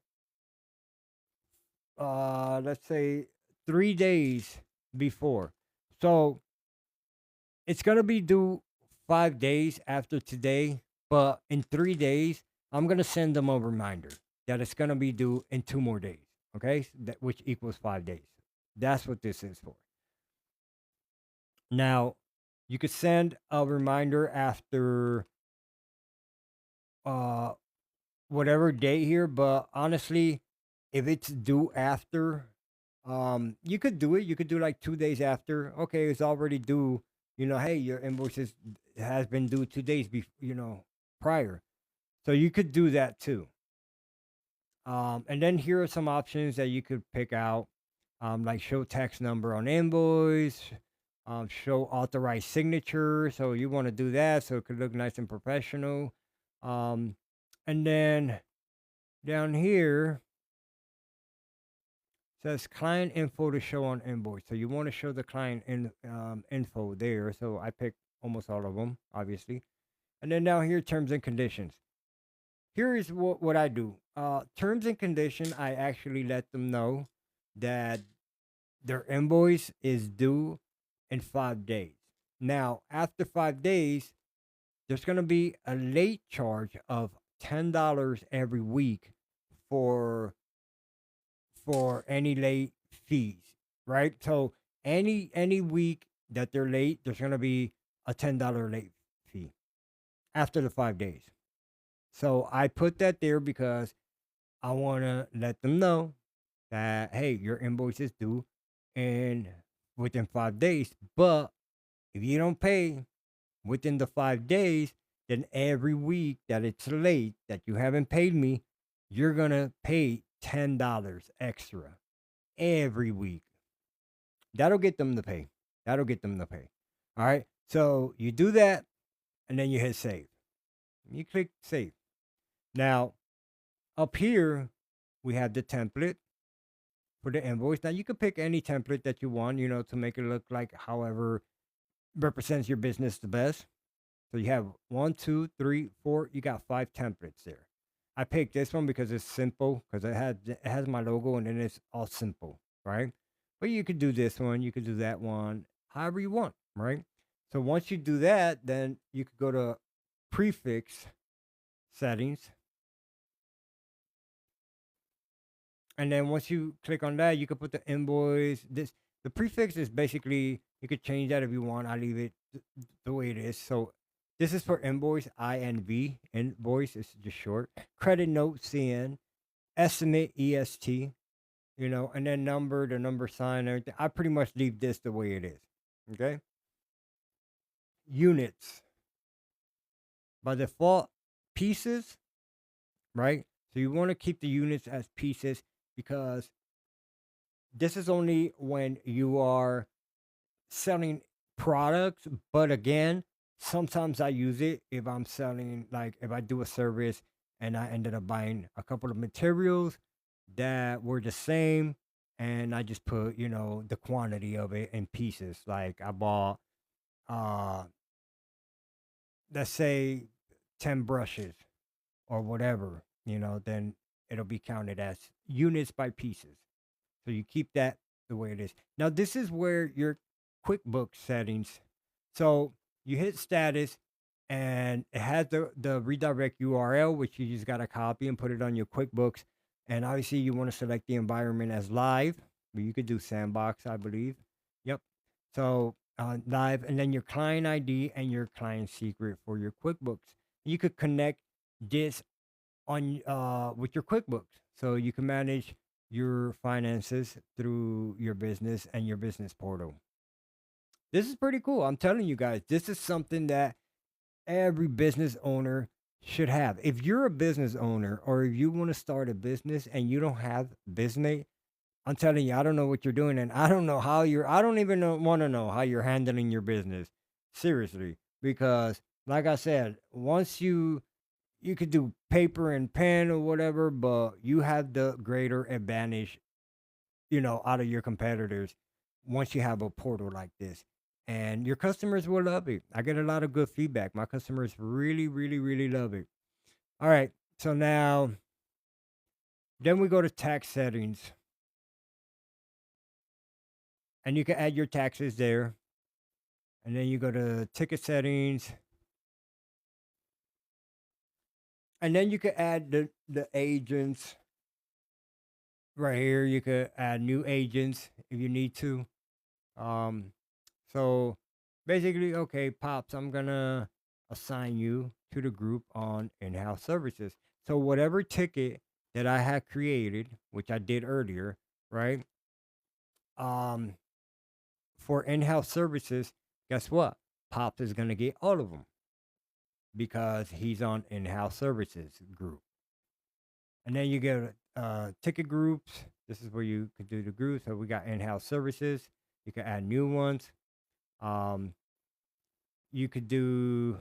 let's say 3 days before. So it's going to be due 5 days after today, but in 3 days I'm going to send them a reminder that it's going to be due in 2 more days, okay? Which equals 5 days. That's what this is for. Now, you could send a reminder after uh whatever date here, but honestly, if it's due after, you could do it. You could do like 2 days after. Okay, it's already due. You know, hey, your has been due 2 days prior. So you could do that too. And then here are some options that you could pick out, like show tax number on invoice, show authorized signature. So you want to do that so it could look nice and professional. Um, and then down here says client info to show on invoice. So you want to show the info there. So I picked almost all of them, obviously. And then down here, terms and conditions. Here is what I do. Terms and condition, I actually let them know that their invoice is due in 5 days. Now, after 5 days, there's going to be a late charge of $10 every week for any late fees, right? So any week that they're late, there's going to be a $10 late fee after the 5 days. So I put that there because I want to let them know that hey, your invoice is due in within 5 days. But if you don't pay within the 5 days, then every week that it's late that you haven't paid me, you're gonna pay $10 extra every week. That'll get them to pay. That'll get them to pay. All right. So you do that and then you hit save. You click save. Now, up here, we have the template for the invoice. Now, you could pick any template that you want, to make it look like however represents your business the best. So you have 1, 2, 3, 4. You got 5 templates there. I picked this one because it's simple because it has my logo and then it's all simple, right? But you could do this one, you could do that one, however you want, right? So once you do that, then you could go to prefix settings. And then once you click on that, you could put the invoice. The prefix is basically you could change that if you want. I leave it the way it is. So this is for invoice, INV. Invoice is just short. Credit note, CN. Estimate, EST. And then the number sign, everything. I pretty much leave this the way it is. Okay. Units. By default, pieces, right? So you want to keep the units as pieces because this is only when you are selling products. But again, sometimes I use it if I'm selling, like if I do a service and I ended up buying a couple of materials that were the same, and I just put, the quantity of it in pieces. Like I bought, uh, let's say, 10 brushes or whatever, then it'll be counted as units by pieces. So you keep that the way it is. Now, this is where your QuickBooks settings. So you hit status, and it has the redirect URL, which you just got to copy and put it on your QuickBooks. And obviously, you want to select the environment as live, but you could do sandbox, I believe. Yep. So live, and then your client ID and your client secret for your QuickBooks. You could connect this on with your QuickBooks, so you can manage your finances through your business and your business portal. This is pretty cool. I'm telling you guys, this is something that every business owner should have. If you're a business owner or if you want to start a business and you don't have Bizmate, I'm telling you, I don't know what you're doing, and I don't know how I don't even want to know how you're handling your business. Seriously, because like I said, once you could do paper and pen or whatever, but you have the greater advantage, out of your competitors once you have a portal like this. And your customers will love it. I get a lot of good feedback. My customers really, really, really love it. All right. So now, then we go to tax settings, and you can add your taxes there. And then you go to ticket settings, and then you can add the agents right here. You could add new agents if you need to. Um, so basically, okay, Pops, I'm gonna assign you to the group on in-house services. So whatever ticket that I had created, which I did earlier, right? Um, for in-house services, guess what? Pops is gonna get all of them because he's on in-house services group. And then you get ticket groups. This is where you could do the groups. So we got in-house services. You can add new ones. Um, you could do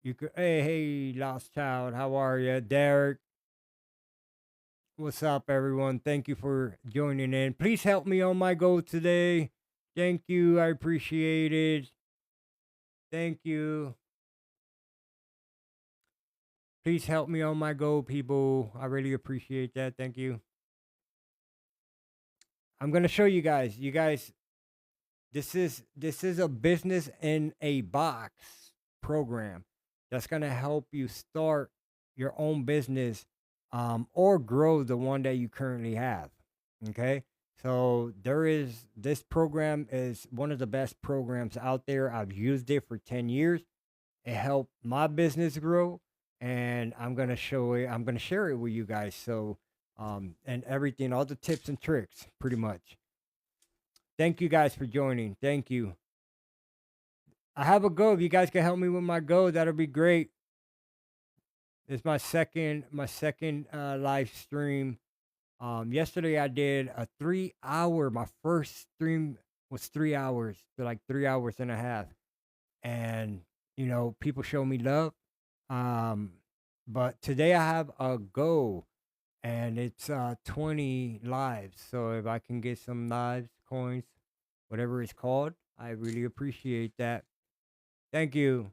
you could hey lost child, how are you? Derek, what's up everyone? Thank you for joining in. Please help me on my goal today. Thank you. I appreciate it. Thank you. Please help me on my goal, people. I really appreciate that. Thank you. I'm gonna show you guys. You guys, this is a business in a box program that's going to help you start your own business, or grow the one that you currently have. Okay, so this program is one of the best programs out there. I've used it for 10 years. It helped my business grow, and I'm going to share it with you guys. So and everything, all the tips and tricks, pretty much. Thank you guys for joining. Thank you. I have a go. If you guys can help me with my go, that'll be great. It's my second live stream. Yesterday I did a 3 hour. My first stream was 3 hours, so like 3 hours and a half, and people show me love. Um, but today I have a go, and it's 20 lives. So if I can get some lives, coins, whatever it's called, I really appreciate that. Thank you.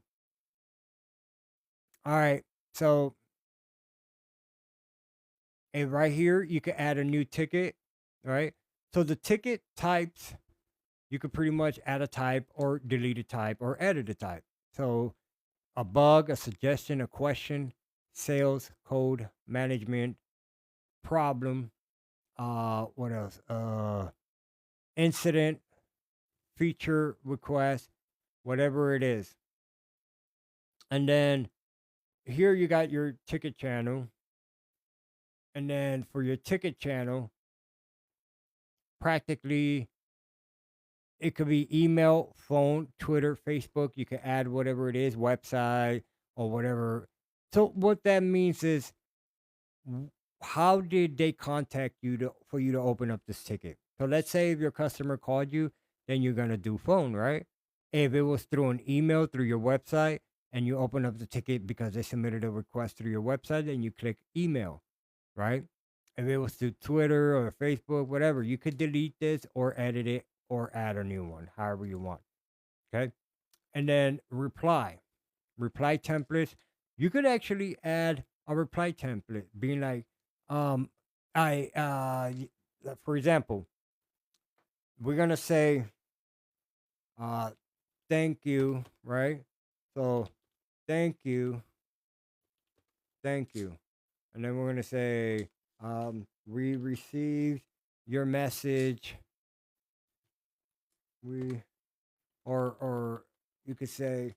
All right. So, and right here, you can add a new ticket, right? So the ticket types, you could pretty much add a type or delete a type or edit a type. So a bug, a suggestion, a question, sales, code, management, problem, what else? Incident, feature request, whatever it is. And then here you got your ticket channel. And then for your ticket channel, practically it could be email, phone, Twitter, Facebook. You can add whatever it is, website or whatever. So what that means is, how did they contact you for you to open up this ticket? So let's say if your customer called you, then you're gonna do phone, right? If it was through an email, through your website, and you open up the ticket because they submitted a request through your website, and you click email, right? If it was through Twitter or Facebook, whatever, you could delete this or edit it or add a new one, however you want. Okay. And then reply templates. You could actually add a reply template, being like, um, for example, we're gonna say, uh, thank you, right? So, thank you, thank you, and then we're gonna say, we received your message. We or you could say,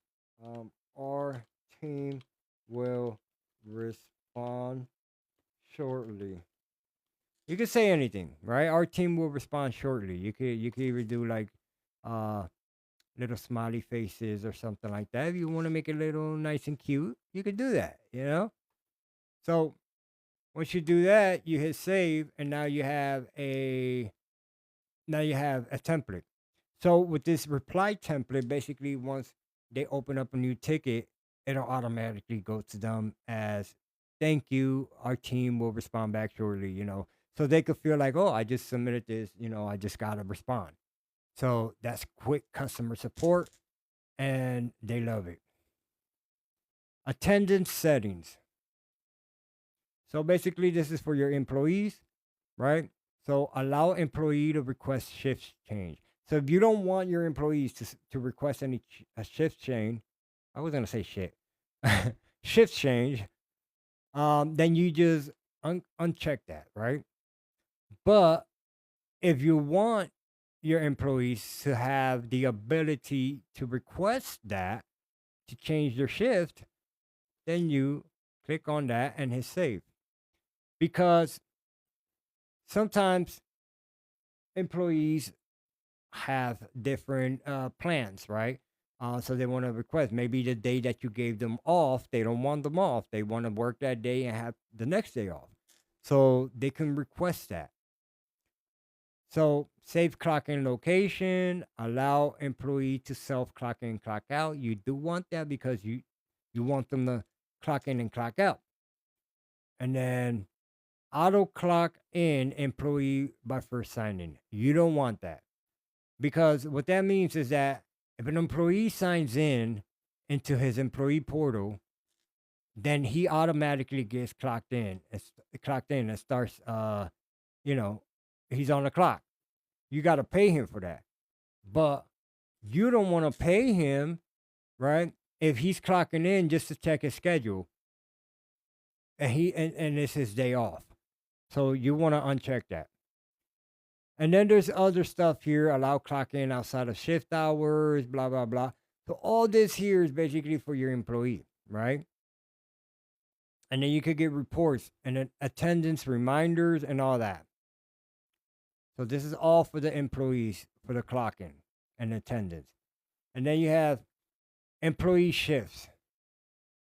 our team will respond shortly. You could say anything, right? Our team will respond shortly. You could even do like uh little smiley faces or something like that. If you want to make it a little nice and cute, you could do that, you know? So once you do that, you hit save, and now you have a template. So with this reply template, basically once they open up a new ticket, it'll automatically go to them as, thank you, our team will respond back shortly, so they could feel like, oh, I just submitted this, I just got to respond. So that's quick customer support, and they love it. Attendance settings. So basically, this is for your employees, right? So allow employee to request shift change. So if you don't want your employees to request any a shift change, I was gonna say shit, shift change, then you just uncheck that, right? But if you want your employees to have the ability to request that to change their shift, then you click on that and hit save. Because sometimes employees have different plans, right? So they want to request maybe the day that you gave them off, they don't want them off. They want to work that day and have the next day off. So they can request that. So save clock in location, allow employee to self clock in, clock out. You do want that because you want them to clock in and clock out. And then auto clock in employee by first signing. You don't want that. Because what that means is that if an employee signs in into his employee portal, then he automatically gets clocked in and starts you know, he's on the clock. You got to pay him for that. But you don't want to pay him, right? If he's clocking in just to check his schedule and it's his day off. So you want to uncheck that. And then there's other stuff here, allow clock in outside of shift hours, blah, blah, blah. So all this here is basically for your employee, right? And then you could get reports and then attendance reminders and all that. So this is all for the employees for the clock in and attendance. And then you have employee shifts.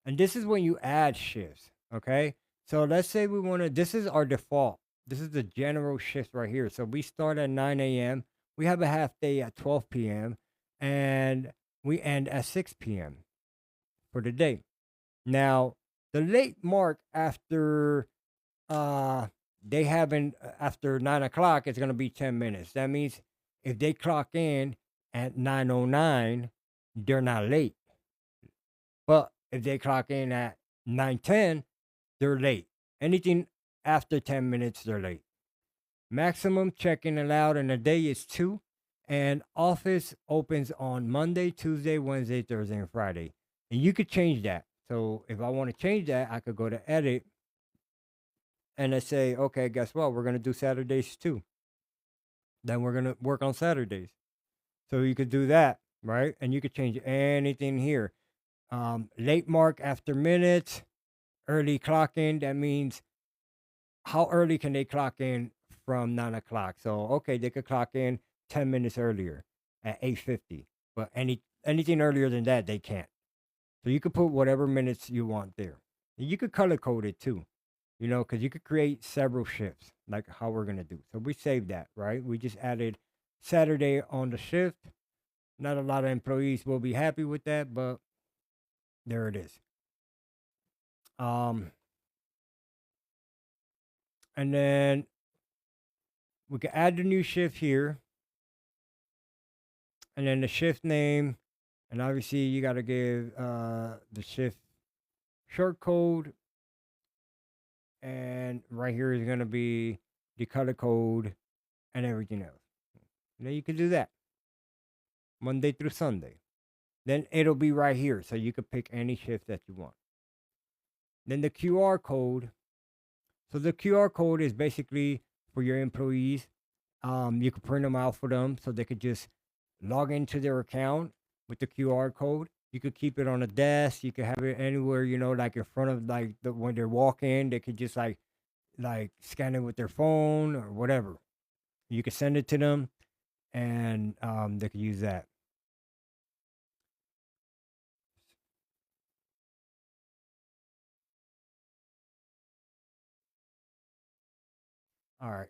And this is when you add shifts, okay? So let's say we want to, this is our default. This is the general shift right here. So we start at 9 a.m. We have a half day at 12 p.m. and we end at 6 p.m. for the day. Now, the late mark after they haven't after 9 o'clock, it's gonna be 10 minutes. That means if they clock in at 9:09, they're not late. But if they clock in at 9:10, they're late. Anything after 10 minutes, they're late. Maximum check-in allowed in a day is 2, and office opens on Monday, Tuesday, Wednesday, Thursday, and Friday. And you could change that. So if I want to change that, I could go to edit and I say, okay, guess what? We're gonna do Saturdays too. Then we're gonna work on Saturdays. So you could do that, right? And you could change anything here. Late mark after minutes, early clock in. That means how early can they clock in from 9 o'clock? So okay, they could clock in 10 minutes earlier at 8:50, but anything earlier than that they can't. So you could put whatever minutes you want there. And you could color code it too, because you could create several shifts like how we're gonna do. So we saved that, right? We just added Saturday on the shift. Not a lot of employees will be happy with that, but There it is. Um, and then we can add the new shift here, and then the shift name, and obviously you got to give the shift short code, and right here is going to be the color code and everything else. And then you can do that Monday through Sunday. Then it'll be right here, so you can pick any shift that you want. Then the QR code. So the QR code is basically for your employees. You can print them out for them so they could just log into their account with the QR code. You could keep it on a desk. You could have it anywhere, like in front of when they're walking, they could just like scan it with their phone or whatever. You could send it to them, and they could use that. All right.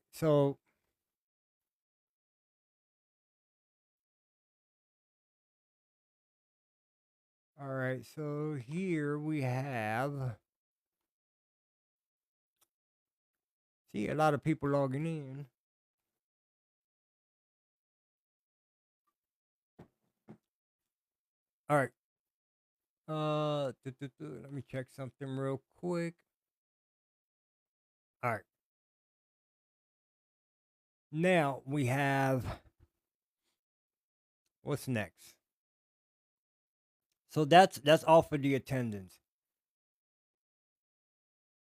So here we have, see, a lot of people logging in. All right. Let me check something real quick. All right. Now we have, what's next? So that's all for the attendance.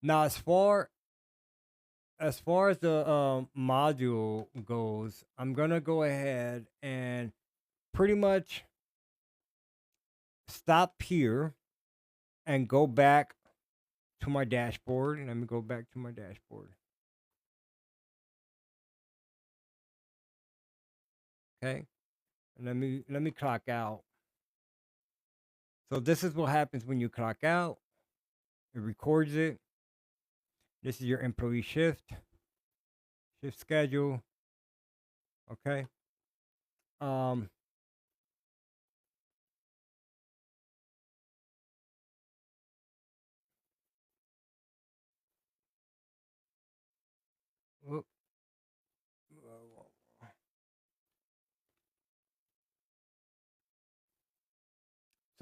Now, as far as the module goes, I'm gonna go ahead and pretty much stop here and go back to my dashboard. And let me go back to my dashboard. Okay. And let me clock out. So this is what happens when you clock out. It records it. This is your employee shift schedule. Okay. Um whoop.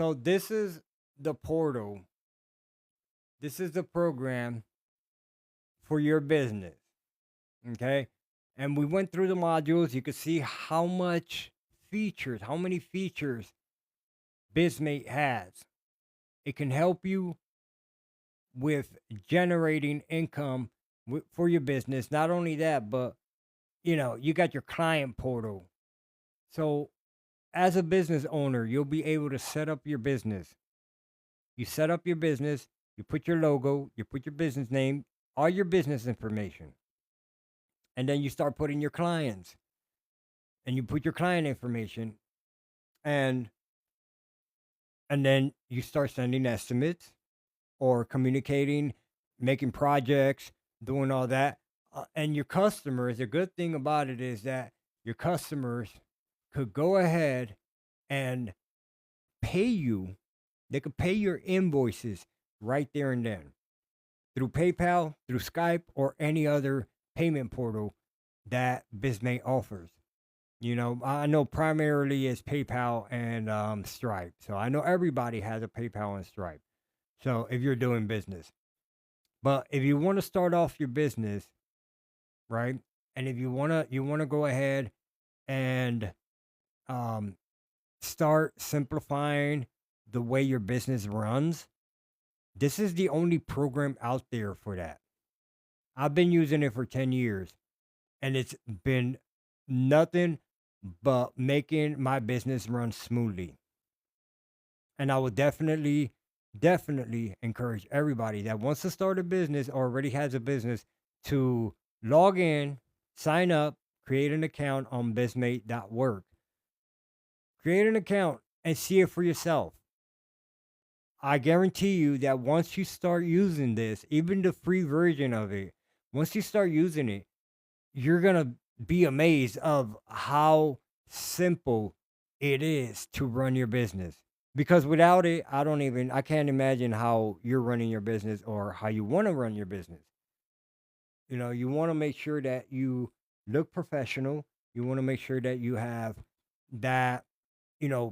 So this is the portal. This is the program for your business. Okay. And we went through the modules. You can see how many features Bizmate has. It can help you with generating income for your business. Not only that, but you got your client portal. So as a business owner, you'll be able to set up your business. You set up your business, you put your logo, you put your business name, all your business information. And then you start putting your clients, and you put your client information, and then you start sending estimates or communicating, making projects, doing all that. And your customers, the good thing about it is that your customers could go ahead and pay you. They could pay your invoices right there and then through PayPal, through Skype, or any other payment portal that Bizmate offers. I know primarily it's PayPal and Stripe. So I know everybody has a PayPal and Stripe. So if you're doing business, but if you want to start off your business, right, and if you wanna go ahead and um, start simplifying the way your business runs, this is the only program out there for that. I've been using it for 10 years, and it's been nothing but making my business run smoothly. And I would definitely encourage everybody that wants to start a business or already has a business to log in, sign up, create an account on bizmate.work. Create an account and see it for yourself. I guarantee you that once you start using this, even the free version of it, once you start using it, you're going to be amazed of how simple it is to run your business. because without it, I can't imagine how you're running your business or how you want to run your business. You want to make sure that you look professional. You want to make sure that you have that,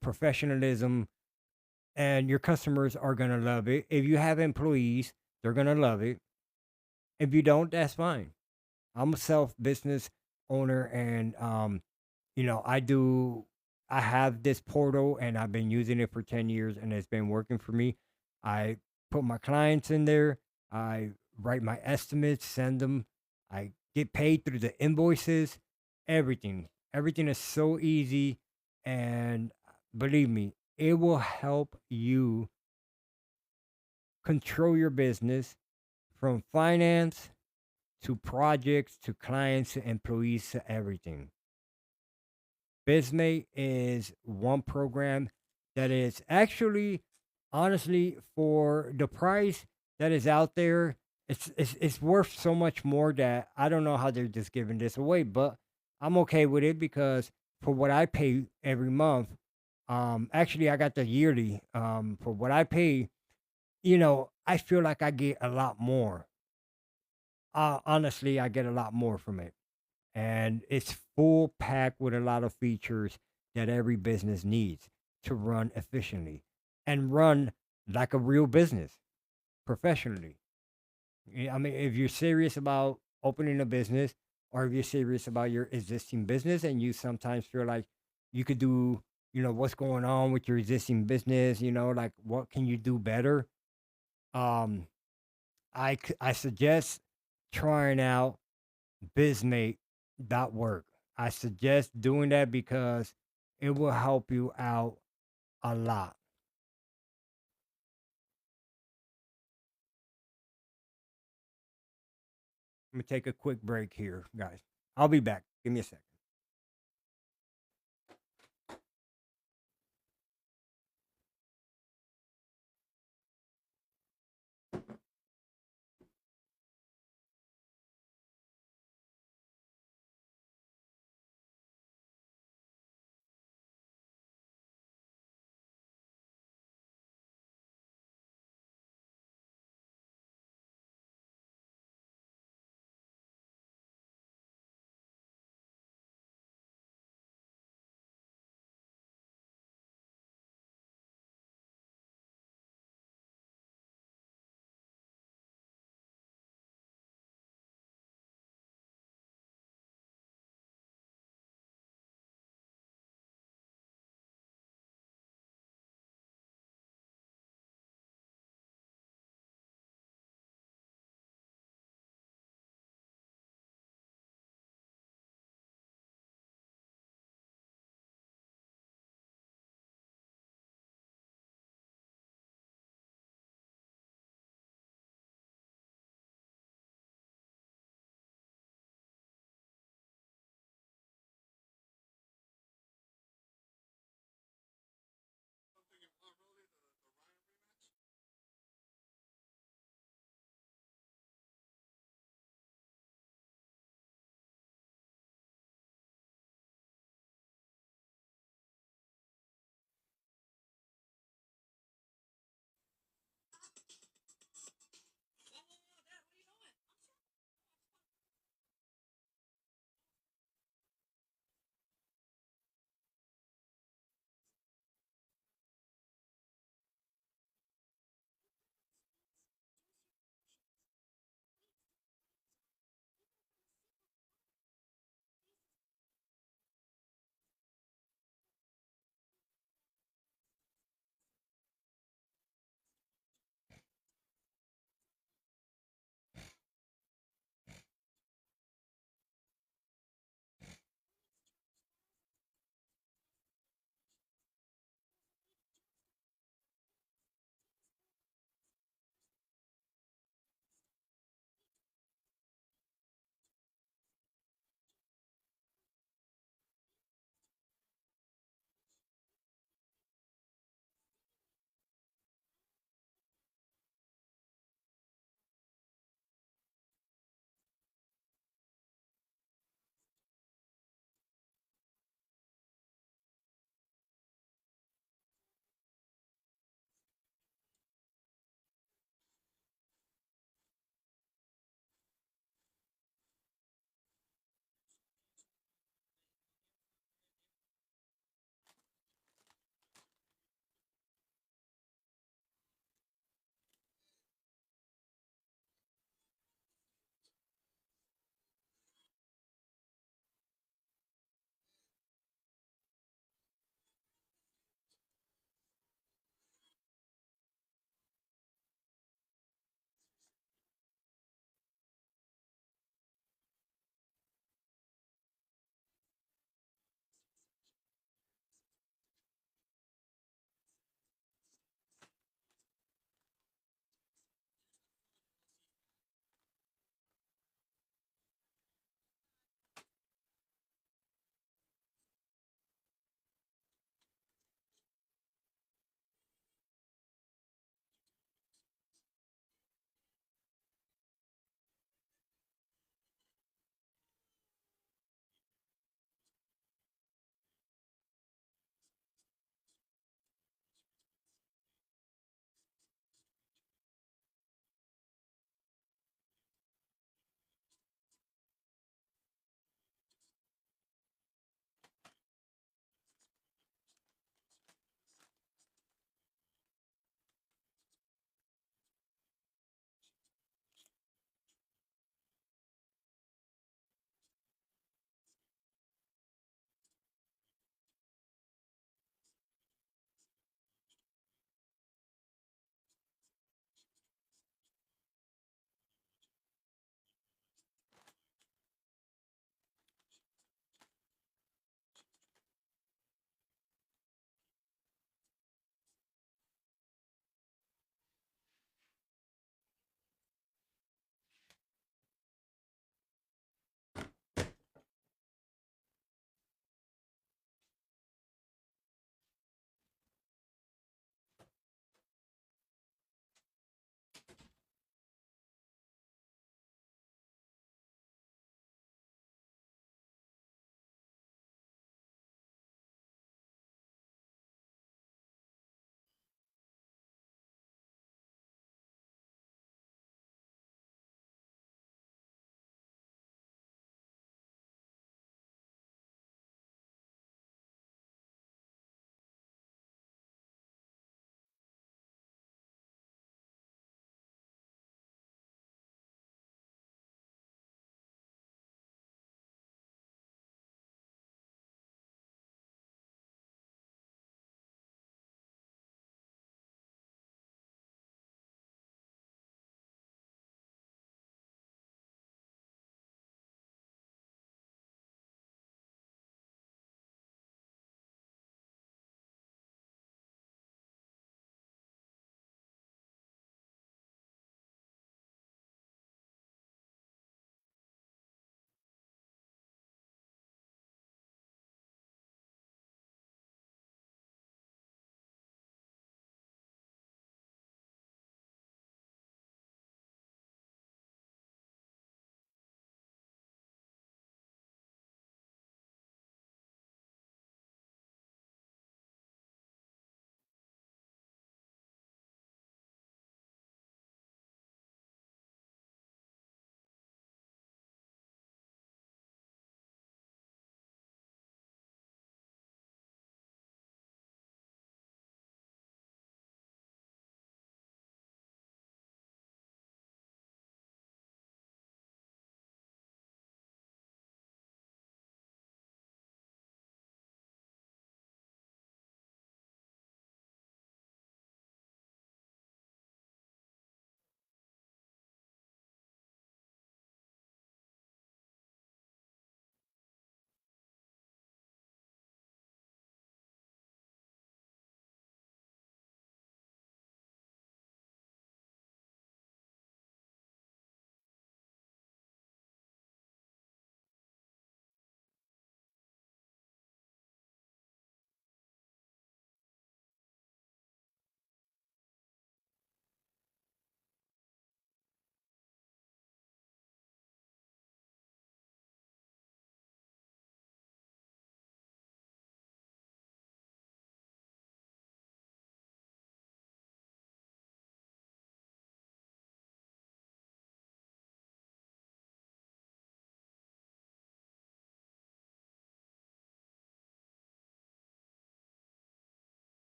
professionalism, and your customers are going to love it. If you have employees, they're going to love it. If you don't, that's fine. I'm a self business owner, and I have this portal, and I've been using it for 10 years, and it's been working for me. I put my clients in there. I write my estimates, send them. I get paid through the invoices, everything. Everything is so easy, and believe me, it will help you control your business from finance to projects to clients to employees to everything. Bizmate is one program that is actually, honestly, for the price that is out there, it's worth so much more that I don't know how they're just giving this away, but I'm okay with it because for what I pay every month, actually I got the yearly, for what I pay, I feel like I get a lot more. Honestly, I get a lot more from it, and it's full packed with a lot of features that every business needs to run efficiently and run like a real business professionally. I mean, if you're serious about opening a business, or if you're serious about your existing business and you sometimes feel like you could do, what's going on with your existing business, like what can you do better? Um, I suggest trying out Bizmate.work. I suggest doing that because it will help you out a lot. Let me take a quick break here, guys. I'll be back. Give me a sec.